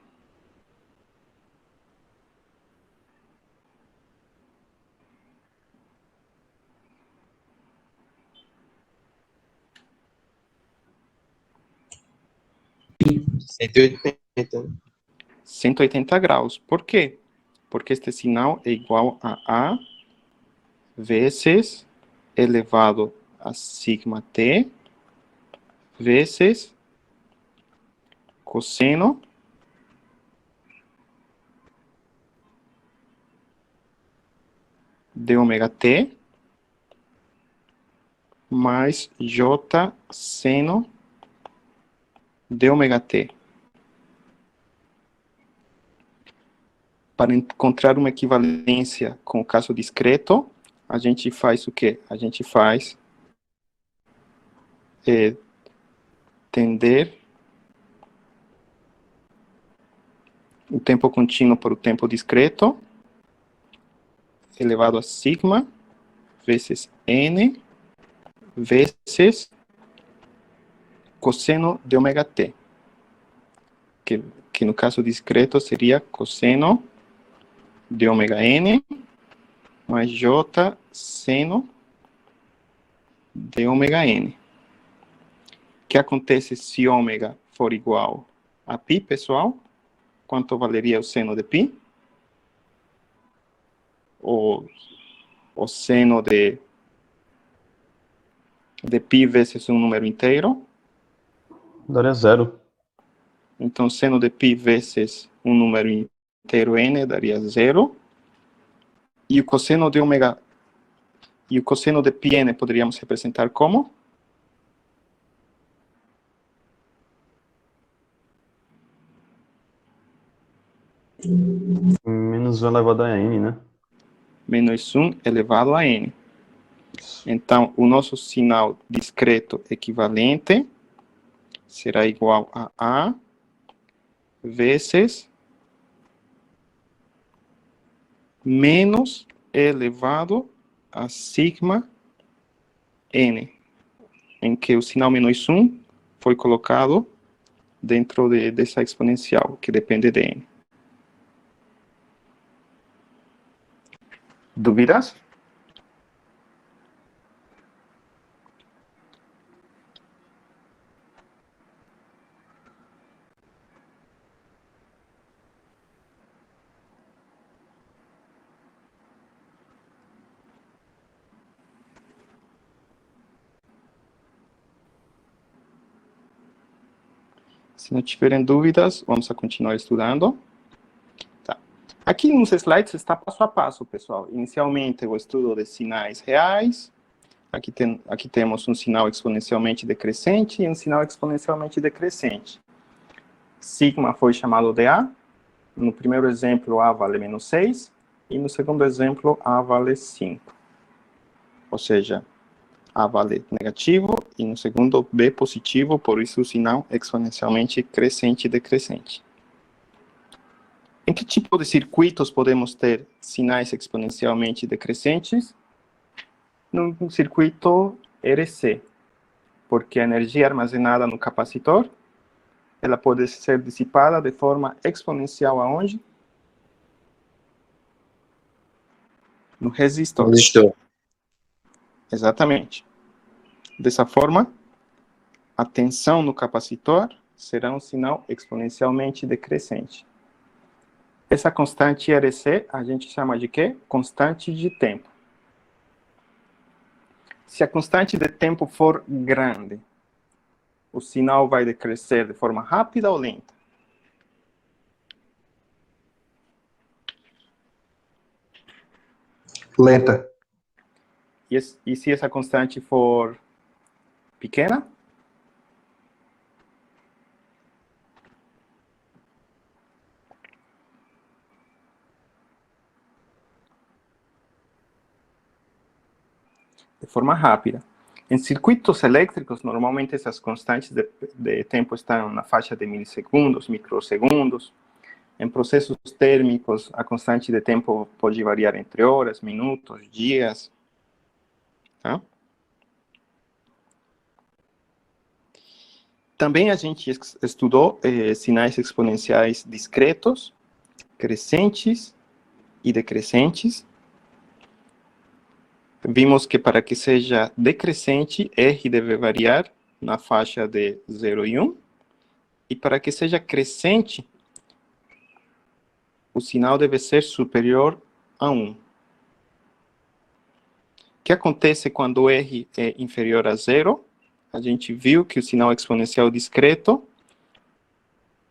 Pi. 180. 180 graus. Por quê? Porque este sinal é igual a A vezes elevado a sigma t vezes cosseno de ômega t mais j seno de ômega t. Para encontrar uma equivalência com o caso discreto, a gente faz o quê? A gente faz tender o tempo contínuo por o tempo discreto, elevado a sigma, vezes n vezes cosseno de ômega t, que no caso discreto seria cosseno de ômega n mais j seno de ômega n. O que acontece se ômega for igual a π, pessoal? Quanto valeria o seno de π? O seno de π vezes um número inteiro? Daria 0. Então, seno de π vezes um número inteiro n daria 0. E o cosseno de ômega... E o cosseno de πn poderíamos representar como? Menos 1 elevado a n, né? Menos 1 elevado a n. Então, o nosso sinal discreto equivalente será igual a A vezes menos elevado a sigma n, em que o sinal menos 1 foi colocado dentro dessa exponencial, que depende de n. Dúvidas? Se não tiverem dúvidas, vamos a continuar estudando. Tá. Aqui nos slides está passo a passo, pessoal. Inicialmente, o estudo de sinais reais. Aqui temos um sinal exponencialmente decrescente e um sinal exponencialmente decrescente. Sigma foi chamado de A. No primeiro exemplo, A vale menos 6. E no segundo exemplo, A vale 5. Ou seja, A vale negativo e no segundo B positivo, por isso o sinal exponencialmente crescente e decrescente. Em que tipo de circuitos podemos ter sinais exponencialmente decrescentes? Num circuito RC, porque a energia armazenada no capacitor, ela pode ser dissipada de forma exponencial aonde? No resistor. Exatamente. Dessa forma, a tensão no capacitor será um sinal exponencialmente decrescente. Essa constante RC a gente chama de quê? Constante de tempo. Se a constante de tempo for grande, o sinal vai decrescer de forma rápida ou lenta? Lenta. E se essa constante for pequena? De forma rápida. Em circuitos elétricos, normalmente essas constantes de tempo estão na faixa de milissegundos, microsegundos. Em processos térmicos, a constante de tempo pode variar entre horas, minutos, dias. Tá? Também a gente estudou sinais exponenciais discretos, crescentes e decrescentes. Vimos que para que seja decrescente, R deve variar na faixa de 0 e 1. E para que seja crescente, o sinal deve ser superior a 1. O que acontece quando R é inferior a 0? A gente viu que o sinal exponencial discreto,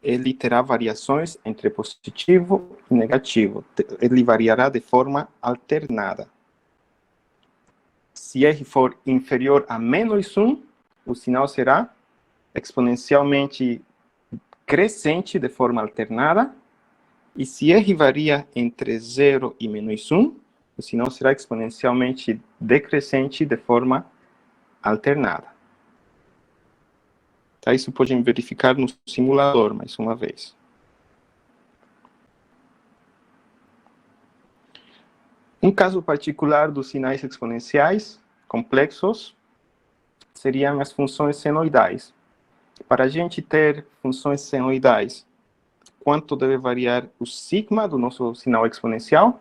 ele terá variações entre positivo e negativo. Ele variará de forma alternada. Se R for inferior a menos 1, o sinal será exponencialmente crescente de forma alternada. E se R varia entre 0 e menos 1, o sinal será exponencialmente decrescente de forma alternada. Tá? Isso podem verificar no simulador, mais uma vez. Um caso particular dos sinais exponenciais complexos seriam as funções senoidais. Para a gente ter funções senoidais, quanto deve variar o sigma do nosso sinal exponencial?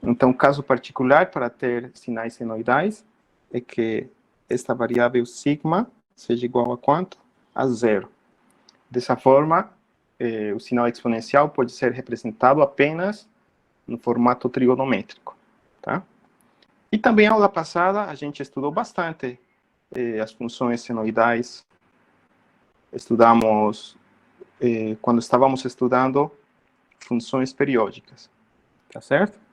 Então, caso particular para ter sinais senoidais é que esta variável sigma seja igual a quanto? A zero. Dessa forma, o sinal exponencial pode ser representado apenas no formato trigonométrico. Tá? E também, na aula passada, a gente estudou bastante as funções senoidais. Estudamos, quando estávamos estudando funções periódicas. Tá certo?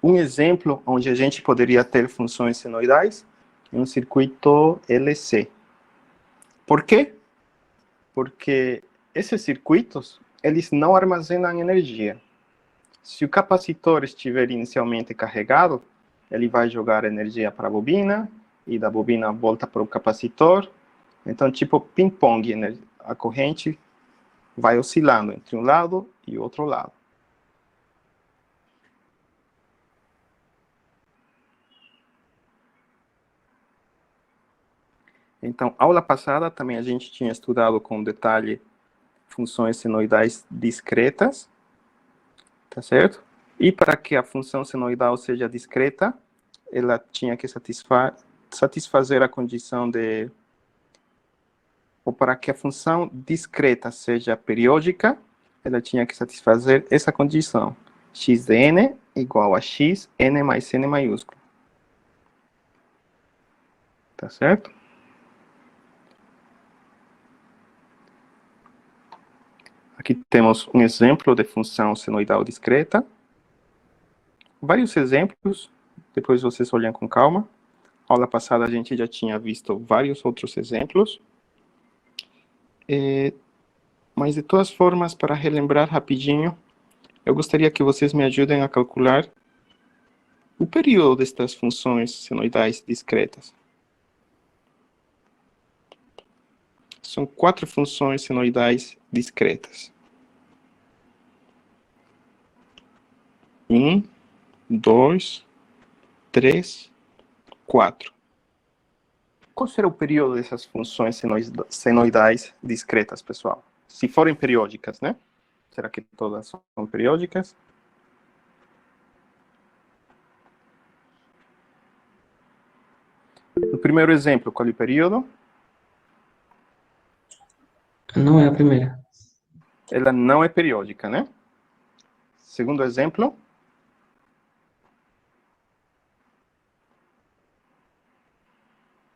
Um exemplo onde a gente poderia ter funções senoidais é um circuito LC. Por quê? Porque esses circuitos, eles não armazenam energia. Se o capacitor estiver inicialmente carregado, ele vai jogar energia para a bobina, e da bobina volta para o capacitor. Então, tipo ping-pong, né? A corrente vai oscilando entre um lado e outro lado. Então, aula passada também a gente tinha estudado com detalhe funções senoidais discretas, tá certo? E para que a função senoidal seja discreta, ela tinha que satisfazer a condição de... Ou para que a função discreta seja periódica, ela tinha que satisfazer essa condição. X de n igual a x, n mais n maiúsculo. Tá certo? Aqui temos um exemplo de função senoidal discreta. Vários exemplos, depois vocês olham com calma. Na aula passada a gente já tinha visto vários outros exemplos. Mas de todas formas, para relembrar rapidinho, eu gostaria que vocês me ajudem a calcular o período destas funções senoidais discretas. São 4 funções senoidais discretas. 1, 2, 3, 4. Qual será o período dessas funções senoidais discretas, pessoal? Se forem periódicas, né? Será que todas são periódicas? No primeiro exemplo, qual é o período? Não é a primeira. Ela não é periódica, né? Segundo exemplo.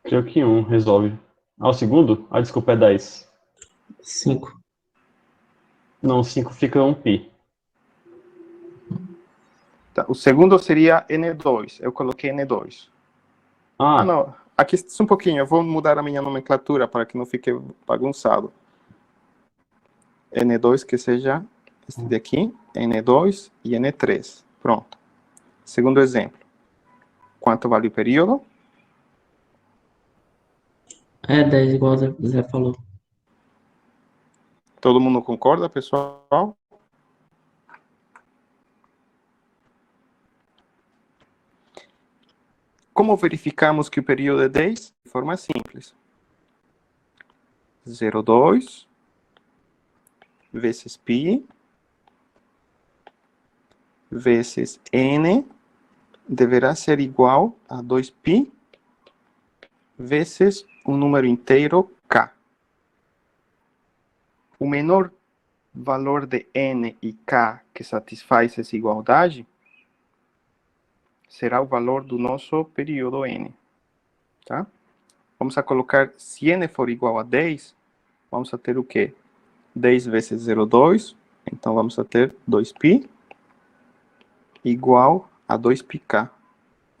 Creio que 1 resolve. O segundo? Desculpa, é 10. 5. Não, 5 fica 1π. Tá, o segundo seria N2. Eu coloquei N2. Não. Aqui um pouquinho. Eu vou mudar a minha nomenclatura para que não fique bagunçado. N2 que seja este daqui, N2 e N3. Pronto. Segundo exemplo. Quanto vale o período? É 10, igual o Zé falou. Todo mundo concorda, pessoal? Como verificamos que o período é 10? De forma simples. 0,2 vezes π vezes n deverá ser igual a 2π vezes um número inteiro k. O menor valor de n e k que satisfaz essa igualdade será o valor do nosso período n. Tá? Vamos a colocar, se n for igual a 10, vamos a ter o quê? 10 vezes 0,2, então vamos a ter 2π igual a 2πk,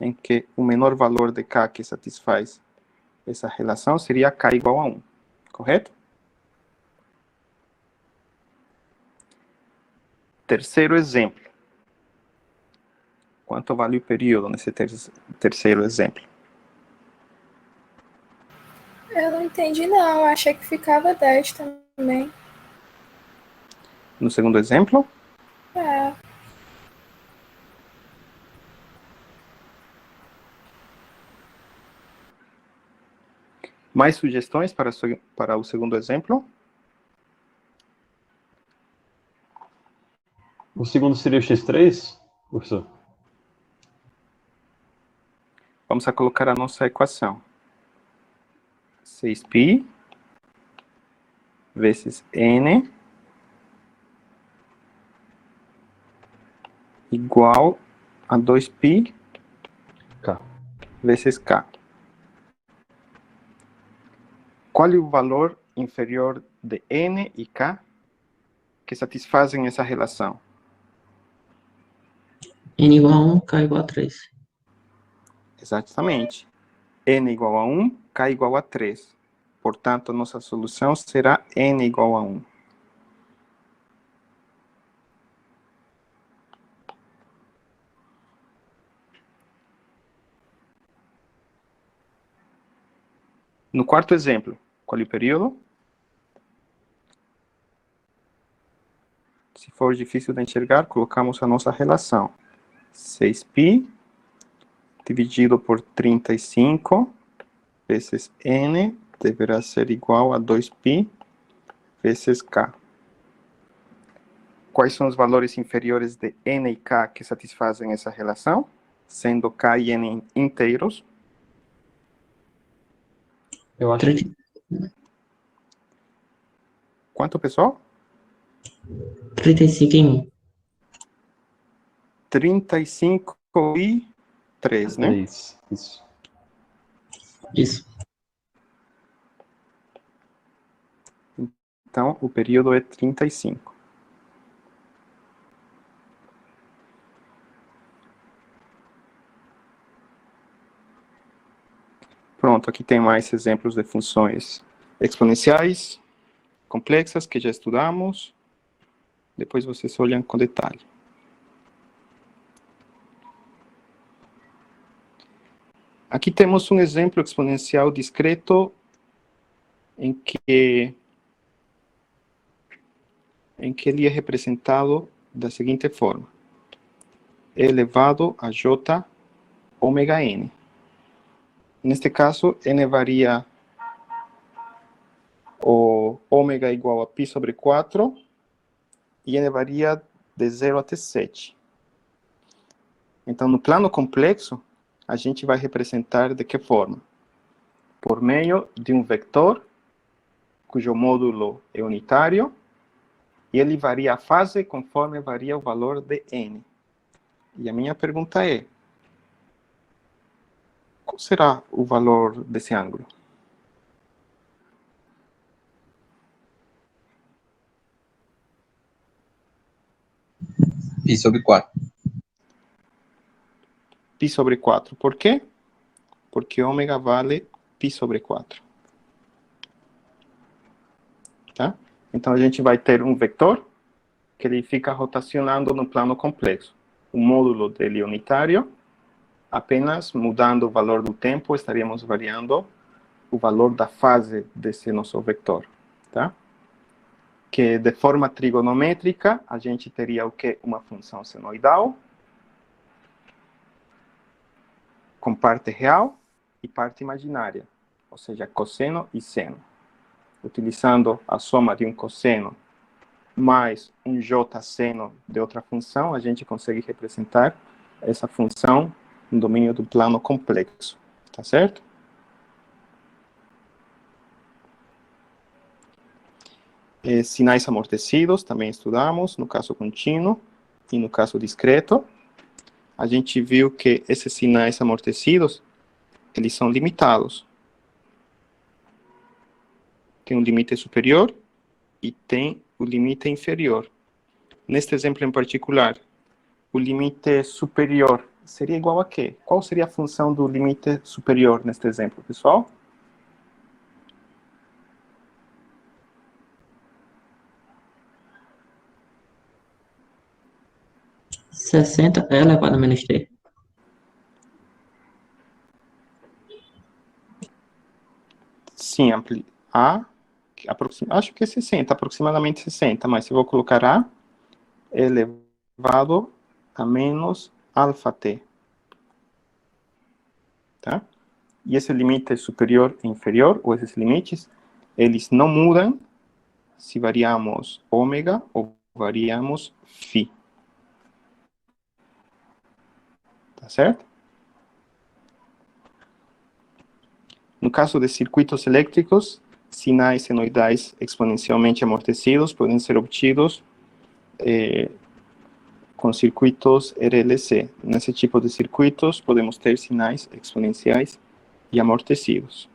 em que o menor valor de k que satisfaz essa relação seria K igual a 1, correto? Terceiro exemplo. Quanto vale o período nesse terceiro exemplo? Eu não entendi, não. Eu achei que ficava 10 também. No segundo exemplo? É. Mais sugestões para o segundo exemplo? O segundo seria o x3, professor? Vamos a colocar a nossa equação. 6π vezes n igual a 2π K. vezes k. Qual é o valor inferior de n e k que satisfazem essa relação? N igual a 1, K igual a 3. Exatamente. N igual a 1, k igual a 3. Portanto, nossa solução será n igual a 1. No quarto exemplo, qual é o período? Se for difícil de enxergar, colocamos a nossa relação. 6π dividido por 35 vezes n deverá ser igual a 2π vezes k. Quais são os valores inferiores de n e k que satisfazem essa relação? Sendo k e n inteiros. Eu acho que... Quanto, pessoal? 35 em 1. 35 e 3, né? 3, isso. Isso. Então, o período é 35. Pronto, aqui tem mais exemplos de funções exponenciais, complexas, que já estudamos. Depois vocês olham com detalhe. Aqui temos um exemplo exponencial discreto em que ele é representado da seguinte forma. E elevado a j ômega n. Neste caso, n varia o ômega igual a π sobre 4 e n varia de 0 até 7. Então, no plano complexo, a gente vai representar de que forma? Por meio de um vetor, cujo módulo é unitário, e ele varia a fase conforme varia o valor de n. E a minha pergunta é, qual será o valor desse ângulo? Π sobre 4. Π sobre 4. Por quê? Porque ômega vale π sobre 4. Tá? Então, a gente vai ter um vetor que ele fica rotacionando no plano complexo. O módulo dele é unitário, apenas mudando o valor do tempo, estaríamos variando o valor da fase desse nosso vetor. Tá? Que de forma trigonométrica, a gente teria o quê? Uma função senoidal, com parte real e parte imaginária, ou seja, cosseno e seno. Utilizando a soma de um cosseno mais um j seno de outra função, a gente consegue representar essa função no domínio do plano complexo. Tá certo? Sinais amortecidos, também estudamos, no caso contínuo e no caso discreto. A gente viu que esses sinais amortecidos, eles são limitados. Tem um limite superior e tem o limite inferior. Neste exemplo em particular, o limite superior seria igual a quê? Qual seria a função do limite superior neste exemplo, pessoal? 60 elevado a menos t. Sim, acho que é 60, aproximadamente 60, mas eu vou colocar A elevado a menos alfa t. Tá? E esse limite superior e inferior, ou esses limites, eles não mudam se variamos ômega ou variamos φ. Tá certo? No caso de circuitos elétricos, sinais senoidais exponencialmente amortecidos podem ser obtidos com circuitos RLC. Nesse tipo de circuitos, podemos ter sinais exponenciais e amortecidos.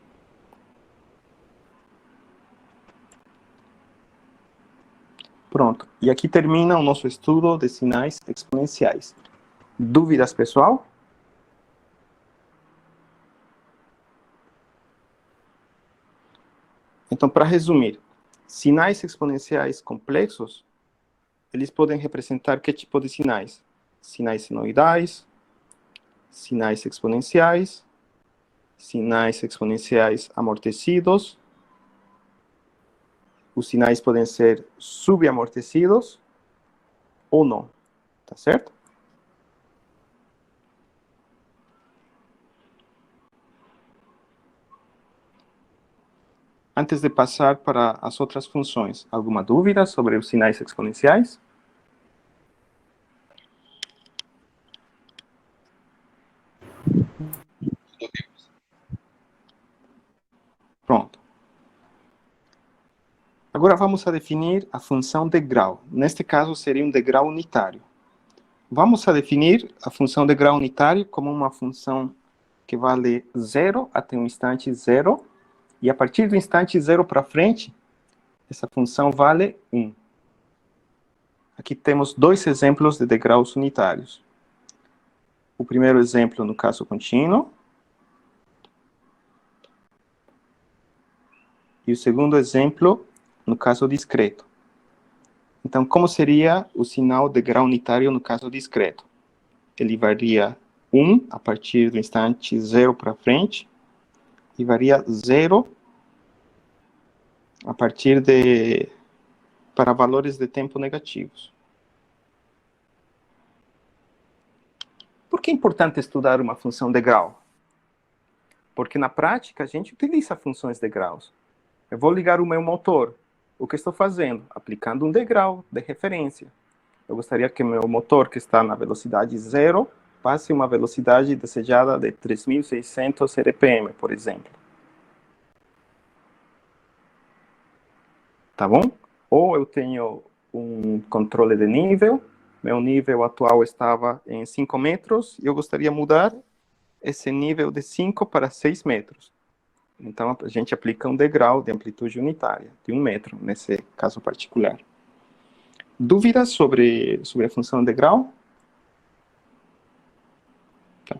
Pronto. E aqui termina o nosso estudo de sinais exponenciais. Dúvidas, pessoal? Então, para resumir, sinais exponenciais complexos, eles podem representar que tipo de sinais? Sinais senoidais, sinais exponenciais amortecidos. Os sinais podem ser subamortecidos ou não, tá certo? Antes de passar para as outras funções, alguma dúvida sobre os sinais exponenciais? Pronto. Agora vamos a definir a função de grau. Neste caso, seria um degrau unitário. Vamos a definir a função de grau unitário como uma função que vale 0 até um instante 0, e a partir do instante 0 para frente, essa função vale 1. Aqui temos dois exemplos de degraus unitários. O primeiro exemplo no caso contínuo, e o segundo exemplo no caso discreto. Então, como seria o sinal de grau unitário no caso discreto? Ele varia 1 a partir do instante 0 para frente, e varia 0 a partir para valores de tempo negativos. Por que é importante estudar uma função de grau? Porque na prática a gente utiliza funções de graus. Eu vou ligar o meu motor. O que estou fazendo? Aplicando um degrau de referência. Eu gostaria que meu motor, que está na velocidade 0, passe uma velocidade desejada de 3.600 RPM, por exemplo. Tá bom? Ou eu tenho um controle de nível, meu nível atual estava em 5 metros, e eu gostaria de mudar esse nível de 5 para 6 metros. Então, a gente aplica um degrau de amplitude unitária, de 1 metro, nesse caso particular. Dúvidas sobre a função de grau? Tá.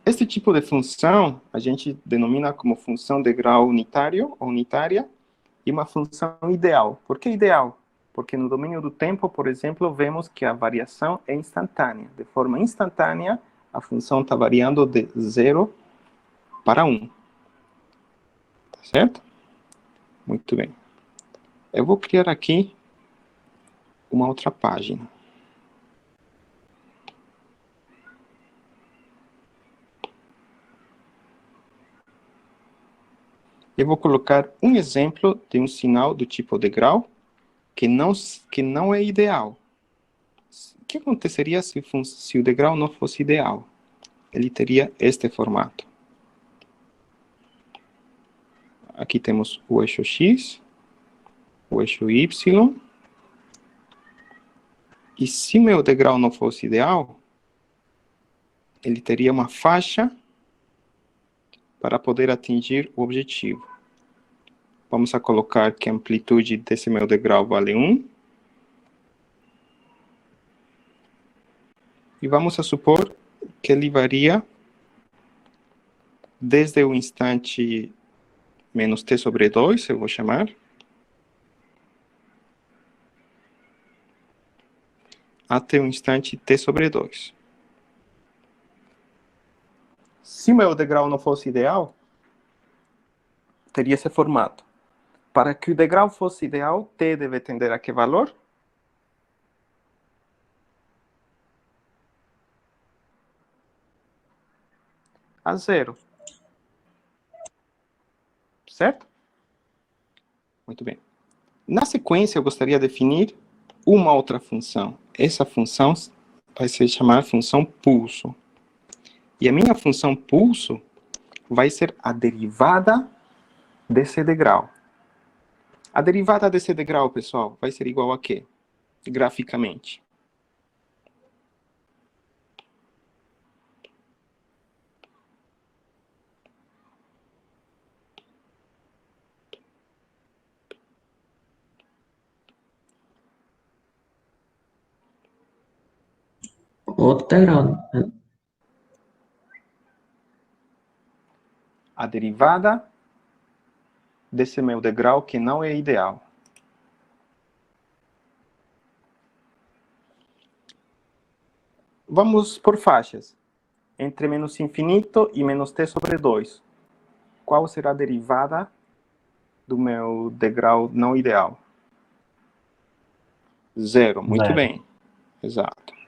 Este tipo de função, a gente denomina como função de grau unitário ou unitária, e uma função ideal. Por que ideal? Porque no domínio do tempo, por exemplo, vemos que a variação é instantânea. De forma instantânea, a função está variando de 0 para 1. Tá certo? Muito bem. Eu vou criar aqui uma outra página. Eu vou colocar um exemplo de um sinal do tipo de grau que não é ideal. O que aconteceria se o degrau não fosse ideal? Ele teria este formato. Aqui temos o eixo X, o eixo Y. E se meu degrau não fosse ideal, ele teria uma faixa para poder atingir o objetivo. Vamos a colocar que a amplitude desse meu degrau vale 1. E vamos a supor que ele varia desde o instante menos t sobre 2, eu vou chamar, até o instante t sobre 2. Se o meu degrau não fosse ideal, teria esse formato. Para que o degrau fosse ideal, t deve tender a que valor? A 0. Certo? Muito bem. Na sequência, eu gostaria de definir uma outra função. Essa função vai se chamar função pulso. E a minha função pulso vai ser a derivada desse degrau. A derivada desse degrau, pessoal, vai ser igual a quê? Graficamente. Outro degrau, né? A derivada desse meu degrau que não é ideal. Vamos por faixas. Entre menos infinito e menos t sobre 2. Qual será a derivada do meu degrau não ideal? 0. Muito 0. bem. Exato.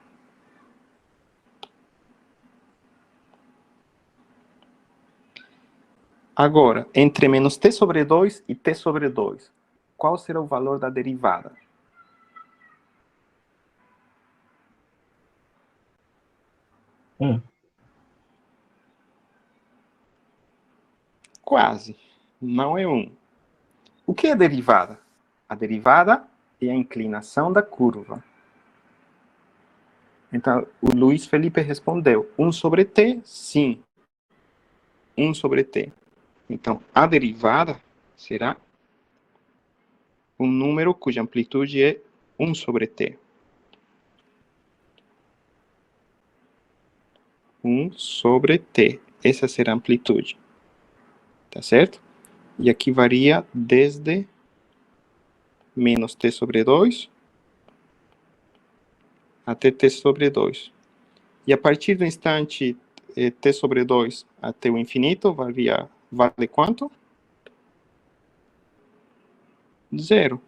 Agora, entre menos t sobre 2 e t sobre 2. Qual será o valor da derivada? Quase. Não é 1. O que é derivada? A derivada é a inclinação da curva. Então, o Luiz Felipe respondeu, 1 sobre t? Sim. 1 sobre t. Então, a derivada será um número cuja amplitude é 1 sobre t. 1 sobre t. Essa será a amplitude. Tá certo? E aqui varia desde menos t sobre 2 até t sobre 2. E a partir do instante t sobre 2 até o infinito, vale quanto? 0.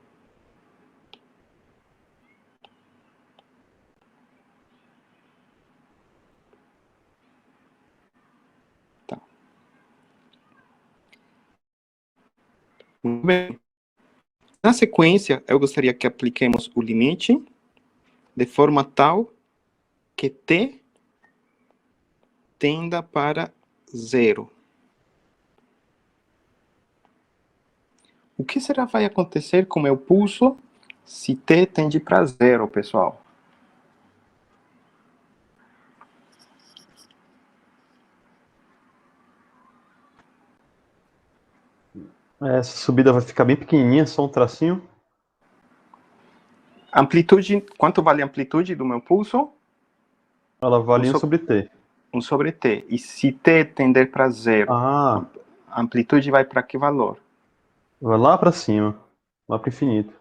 Tá. Muito bem. Na sequência, eu gostaria que apliquemos o limite de forma tal que t tenda para 0. O que será que vai acontecer com o meu pulso se t tende para 0, pessoal? Essa subida vai ficar bem pequenininha, só um tracinho. Amplitude, quanto vale a amplitude do meu pulso? Ela vale 1 sobre t. 1 sobre t. E se t tender para 0, a amplitude vai para que valor? Vai lá para cima, lá para o infinito.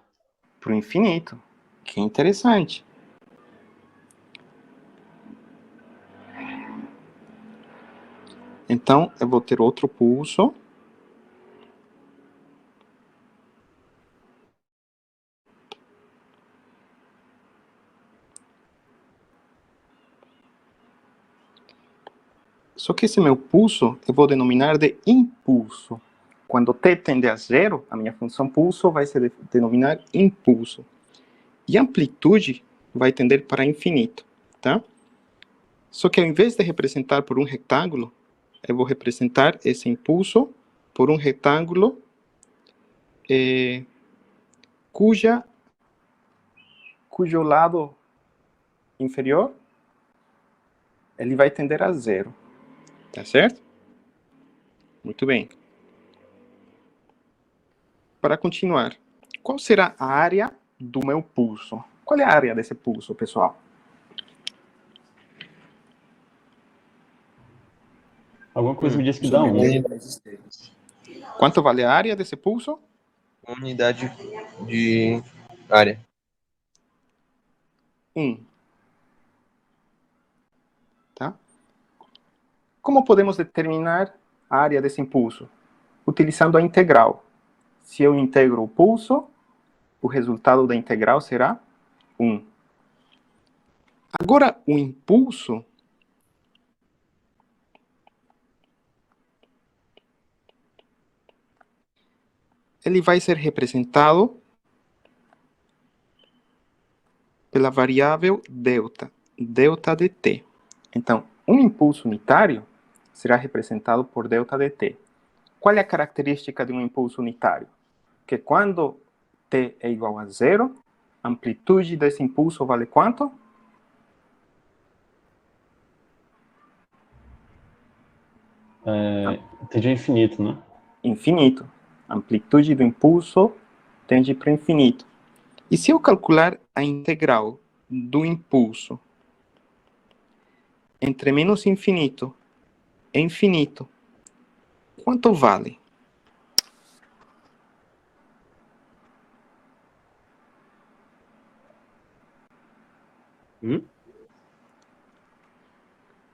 Para o infinito. Que interessante. Então, eu vou ter outro pulso. Só que esse meu pulso eu vou denominar de impulso. Quando t tende a 0, a minha função pulso vai se denominar impulso. E a amplitude vai tender para infinito, tá? Só que ao invés de representar por um retângulo, eu vou representar esse impulso por um retângulo cujo lado inferior ele vai tender a 0. Tá certo? Muito bem. Para continuar, qual será a área do meu pulso? Qual é a área desse pulso, pessoal? Alguma coisa me diz que dá 1. Quanto vale a área desse pulso? Unidade de área. 1. Como podemos determinar a área desse impulso? Utilizando a integral. Se eu integro o pulso, o resultado da integral será 1. Agora, o impulso ele vai ser representado pela variável delta, delta dt. Então, um impulso unitário será representado por delta dt. Qual é a característica de um impulso unitário? Que quando t é igual a 0, a amplitude desse impulso vale quanto? Tende a infinito, né? Infinito. A amplitude do impulso tende para o infinito. E se eu calcular a integral do impulso entre menos infinito e infinito, quanto vale?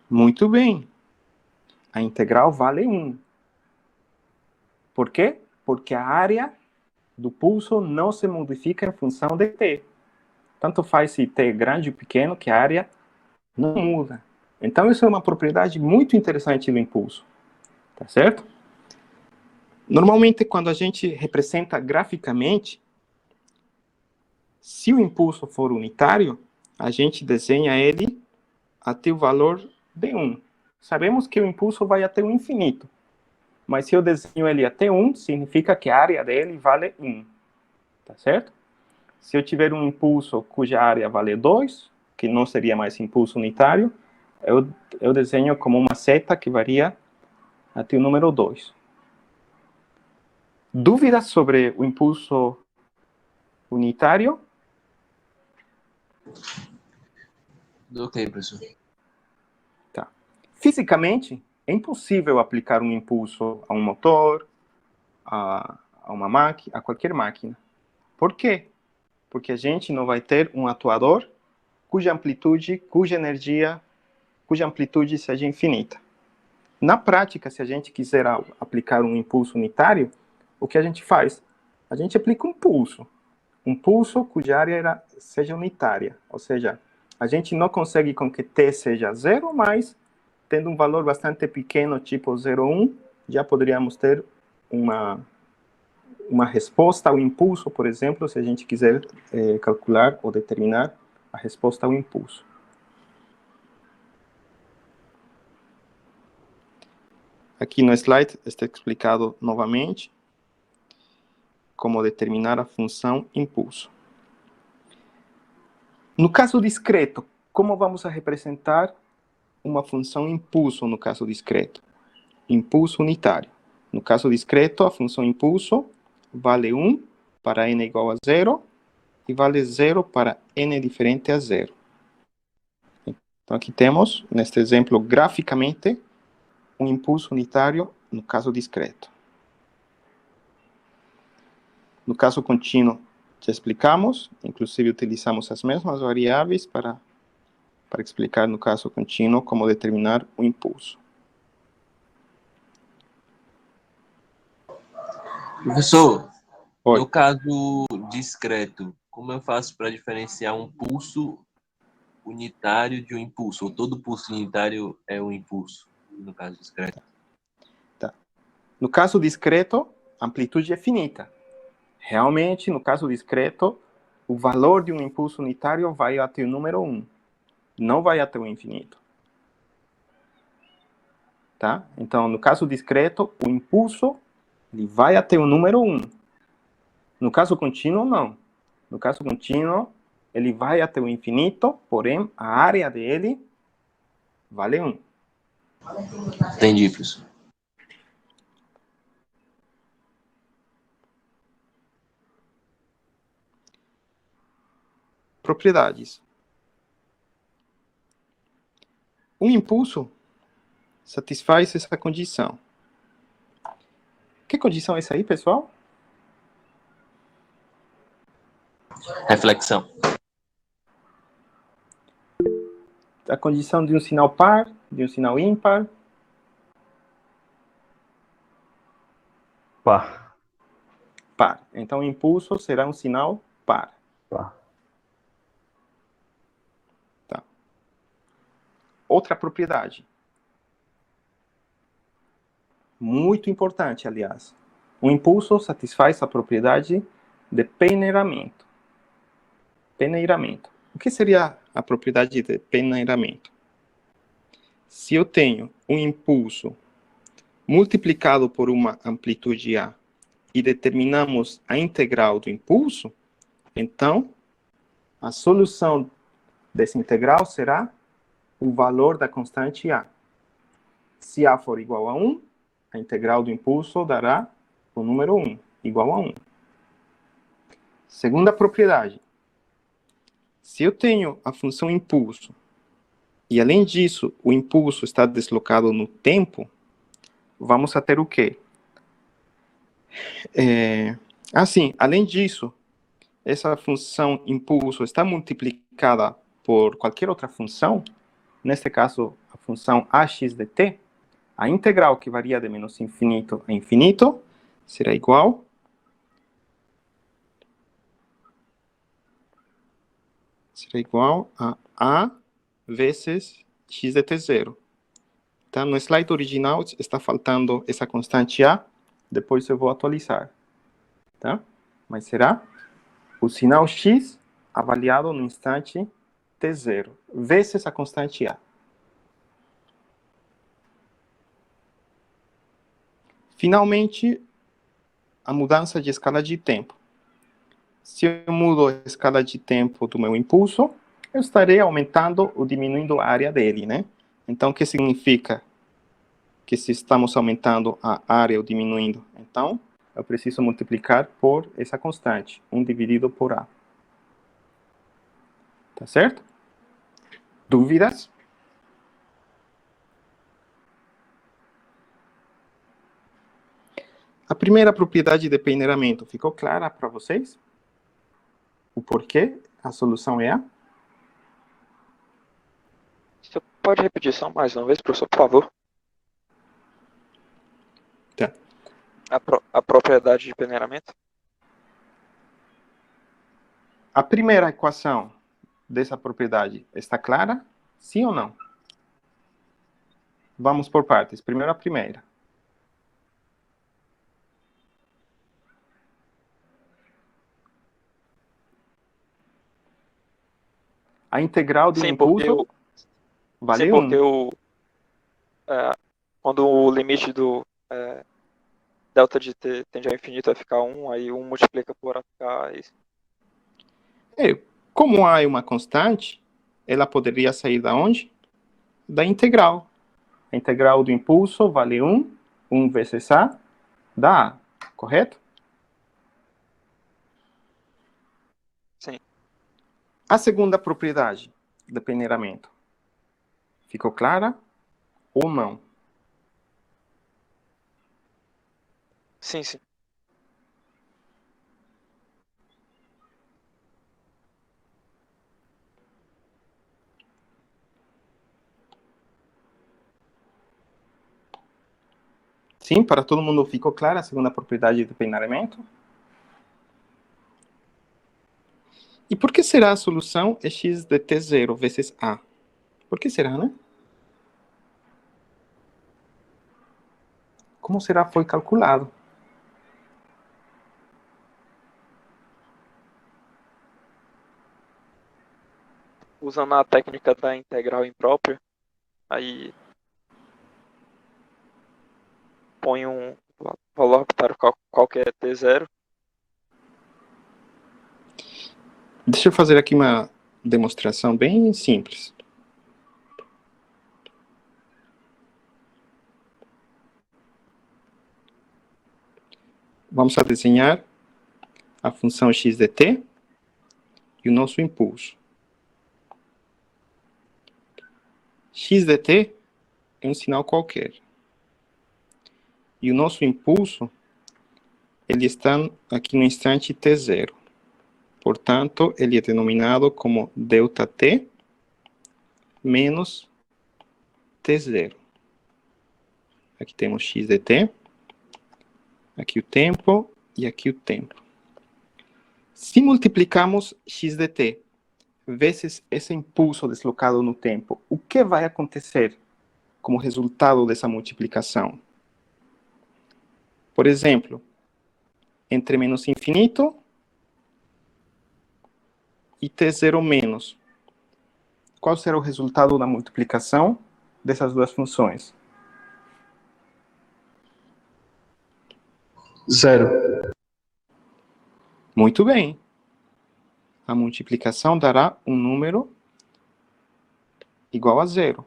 Muito bem. A integral vale 1. Por quê? Porque a área do pulso não se modifica em função de t. Tanto faz se t é grande ou pequeno, que a área não muda. Então, isso é uma propriedade muito interessante do impulso. Tá certo? Normalmente, quando a gente representa graficamente, se o impulso for unitário, a gente desenha ele até o valor de 1. Sabemos que o impulso vai até o infinito. Mas se eu desenho ele até 1, significa que a área dele vale 1. Tá certo? Se eu tiver um impulso cuja área vale 2, que não seria mais impulso unitário, eu desenho como uma seta que varia até o número 2. Dúvidas sobre o impulso unitário? Ok, professor. Tá. Fisicamente, é impossível aplicar um impulso a um motor, a uma máquina, a qualquer máquina. Por quê? Porque a gente não vai ter um atuador cuja amplitude, cuja energia, cuja amplitude seja infinita. Na prática, se a gente quiser aplicar um impulso unitário, o que a gente faz? A gente aplica um pulso cuja área seja unitária, ou seja, a gente não consegue com que t seja 0, mas tendo um valor bastante pequeno, tipo 0,1, já poderíamos ter uma resposta ao impulso, por exemplo, se a gente quiser calcular ou determinar a resposta ao impulso. Aqui no slide está explicado novamente como determinar a função impulso. No caso discreto, como vamos a representar uma função impulso no caso discreto? Impulso unitário. No caso discreto, a função impulso vale 1 para n igual a 0 e vale 0 para n diferente a 0. Então aqui temos, neste exemplo, graficamente, um impulso unitário no caso discreto. No caso contínuo, já explicamos, inclusive utilizamos as mesmas variáveis para explicar no caso contínuo como determinar o impulso. Professor, Oi. no caso discreto, como eu faço para diferenciar um pulso unitário de um impulso? Ou todo pulso unitário é um impulso, no caso discreto? Tá. No caso discreto, a amplitude é finita. Realmente, no caso discreto, o valor de um impulso unitário vai até o número 1. Não vai até o infinito. Tá? Então, no caso discreto, o impulso ele vai até o número 1. No caso contínuo, não. No caso contínuo, ele vai até o infinito, porém, a área dele vale 1. Entendi, professor. Propriedades. Um impulso satisfaz essa condição. Que condição é essa aí, pessoal? Reflexão. A condição de um sinal par, de um sinal ímpar. Par. Par. Então, o impulso será um sinal par. Par. Tá. Outra propriedade. Muito importante, aliás. O impulso satisfaz a propriedade de peneiramento. Peneiramento. O que seria a propriedade de peneiramento? Se eu tenho um impulso multiplicado por uma amplitude A e determinamos a integral do impulso, então a solução dessa integral será o valor da constante A. Se A for igual a 1, a integral do impulso dará o número 1, igual a 1. Segunda propriedade. Se eu tenho a função impulso, e além disso, o impulso está deslocado no tempo, vamos a ter o quê? Assim, além disso, essa função impulso está multiplicada por qualquer outra função, neste caso, a função ax de t, a integral que varia de menos infinito a infinito será igual a vezes x de t0. Tá? No slide original está faltando essa constante a, depois eu vou atualizar. Tá? Mas será o sinal x avaliado no instante t0, vezes a constante a. Finalmente, a mudança de escala de tempo. Se eu mudo a escala de tempo do meu impulso, eu estarei aumentando ou diminuindo a área dele, né? Então, o que significa que se estamos aumentando a área ou diminuindo? Então, eu preciso multiplicar por essa constante, 1 dividido por A. Tá certo? Dúvidas? A primeira propriedade de peneiramento ficou clara para vocês? O porquê a solução é A? Você pode repetir só mais uma vez, professor, por favor? Tá. A propriedade de peneiramento? A primeira equação dessa propriedade está clara? Sim ou não? Vamos por partes. Primeiro a primeira. A integral do impulso vale 1. Sim, porque quando o limite do delta de t tende ao infinito vai ficar 1, aí 1 multiplica por A ficar isso. Como A é uma constante, ela poderia sair da onde? Da integral. A integral do impulso vale 1, 1 vezes A, dá A, correto? Sim. A segunda propriedade do peneiramento. Ficou clara ou não? Sim, sim. Sim, para todo mundo ficou clara a segunda propriedade do peneiramento? E por que será a solução é x de t0 vezes A? Por que será, né? Como será foi calculado? Usando a técnica da integral imprópria, aí põe um valor arbitrário qualquer t0. Deixa eu fazer aqui uma demonstração bem simples. Vamos a desenhar a função x de t e o nosso impulso. X de t é um sinal qualquer. E o nosso impulso, ele está aqui no instante t0. Portanto, ele é denominado como ΔT menos T0. Aqui temos x de t. Aqui o tempo e aqui o tempo. Se multiplicamos x de t vezes esse impulso deslocado no tempo, o que vai acontecer como resultado dessa multiplicação? Por exemplo, entre menos infinito e t0 menos, qual será o resultado da multiplicação dessas duas funções? 0. Muito bem. A multiplicação dará um número igual a 0.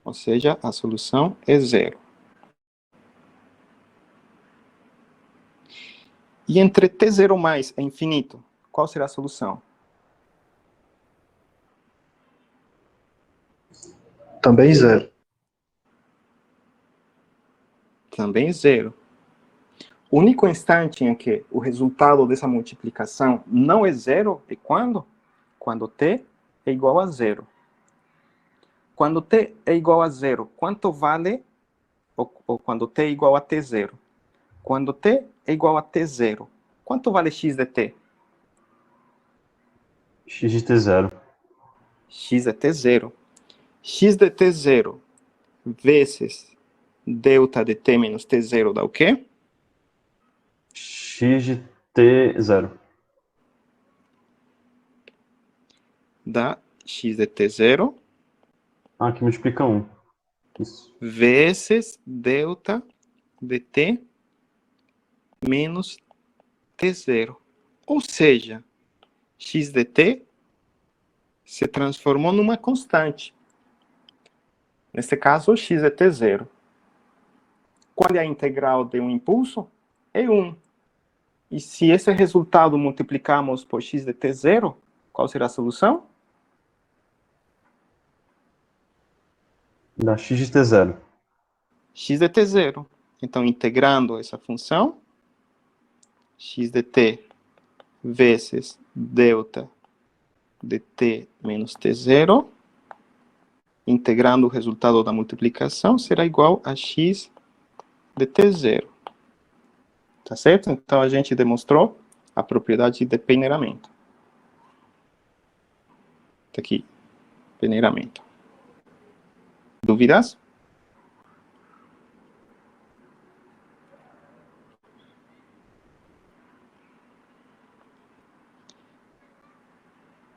Ou seja, a solução é 0. E entre t0 mais e infinito, qual será a solução? Também 0. Também 0. O único instante em que o resultado dessa multiplicação não é 0 é quando? Quando t é igual a 0. Quando t é igual a 0, quanto vale, ou quando t é igual a t0? Quando t é igual a t0, quanto vale x de t? X de t0. X é t0. X de t0 vezes delta de t menos t0 dá o quê? X de t0. Dá x de t0. Aqui multiplica 1. Isso. Vezes delta de t menos t0. Ou seja, x de t se transformou numa constante. Nesse caso, x é t0. Qual é a integral de um impulso? É 1. E se esse resultado multiplicamos por x de t0, qual será a solução? Dá x de t0. X de t0. Então, integrando essa função, x de t vezes delta de t menos t0, integrando o resultado da multiplicação, será igual a x de t0. Tá certo? Então, a gente demonstrou a propriedade de peneiramento. Tá aqui, peneiramento. Dúvidas?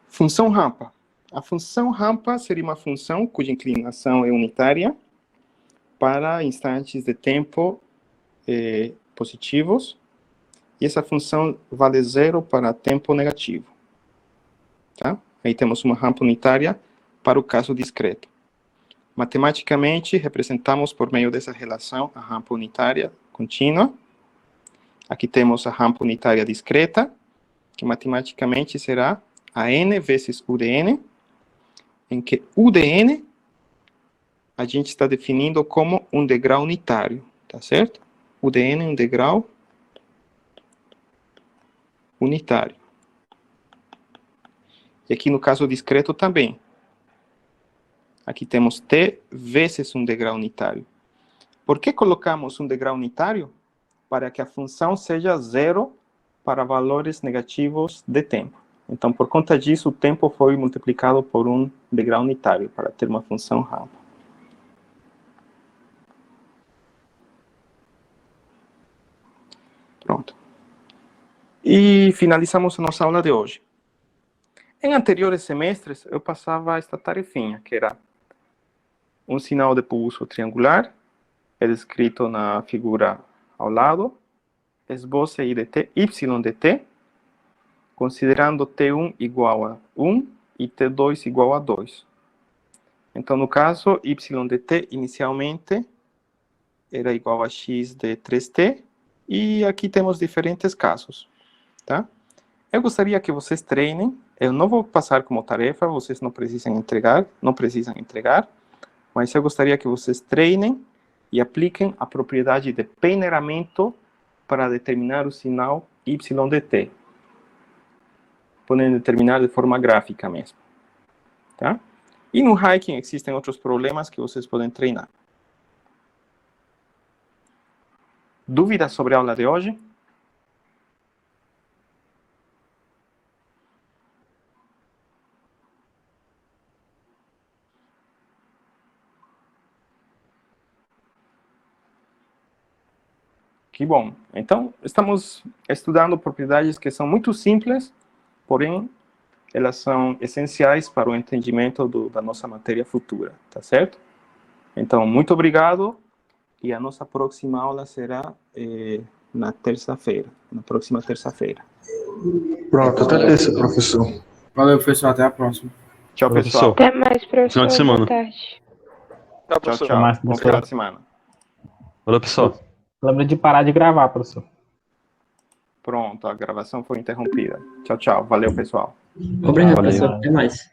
Função rampa. A função rampa seria uma função cuja inclinação é unitária para instantes de tempo positivos, e essa função vale 0 para tempo negativo. Tá? Aí temos uma rampa unitária para o caso discreto. Matematicamente, representamos por meio dessa relação a rampa unitária contínua. Aqui temos a rampa unitária discreta, que matematicamente será a n vezes u de n, em que u de n a gente está definindo como um degrau unitário, tá certo? U de n é um degrau unitário. E aqui no caso discreto também. Aqui temos t vezes um degrau unitário. Por que colocamos um degrau unitário? Para que a função seja 0 para valores negativos de tempo. Então, por conta disso, o tempo foi multiplicado por um degrau unitário, para ter uma função rampa. Pronto. E finalizamos a nossa aula de hoje. Em anteriores semestres, eu passava esta tarefinha, que era um sinal de pulso triangular, é descrito na figura ao lado, esboce y de t, considerando t1 igual a 1 e t2 igual a 2. Então, no caso, y de t inicialmente era igual a x de 3t, e aqui temos diferentes casos, tá? Eu gostaria que vocês treinem, eu não vou passar como tarefa, vocês não precisam entregar, mas eu gostaria que vocês treinem e apliquem a propriedade de peneiramento para determinar o sinal y de t. Podem determinar de forma gráfica mesmo, tá? E no hiking existem outros problemas que vocês podem treinar. Dúvidas sobre a aula de hoje? Que bom. Então, estamos estudando propriedades que são muito simples, porém, elas são essenciais para o entendimento da nossa matéria futura, tá certo? Então, muito obrigado, e a nossa próxima aula será na terça-feira, na próxima terça-feira. Pronto, até terça, professor. Valeu, professor. Até a próxima. Tchau, pessoal. Até mais, professor. Final de semana. Boa tarde. Tchau, tchau. Bom final de semana. Valeu, pessoal. Lembra de parar de gravar, professor. Pronto, a gravação foi interrompida. Tchau, tchau. Valeu, pessoal. Obrigado, Valeu. professor. Até mais.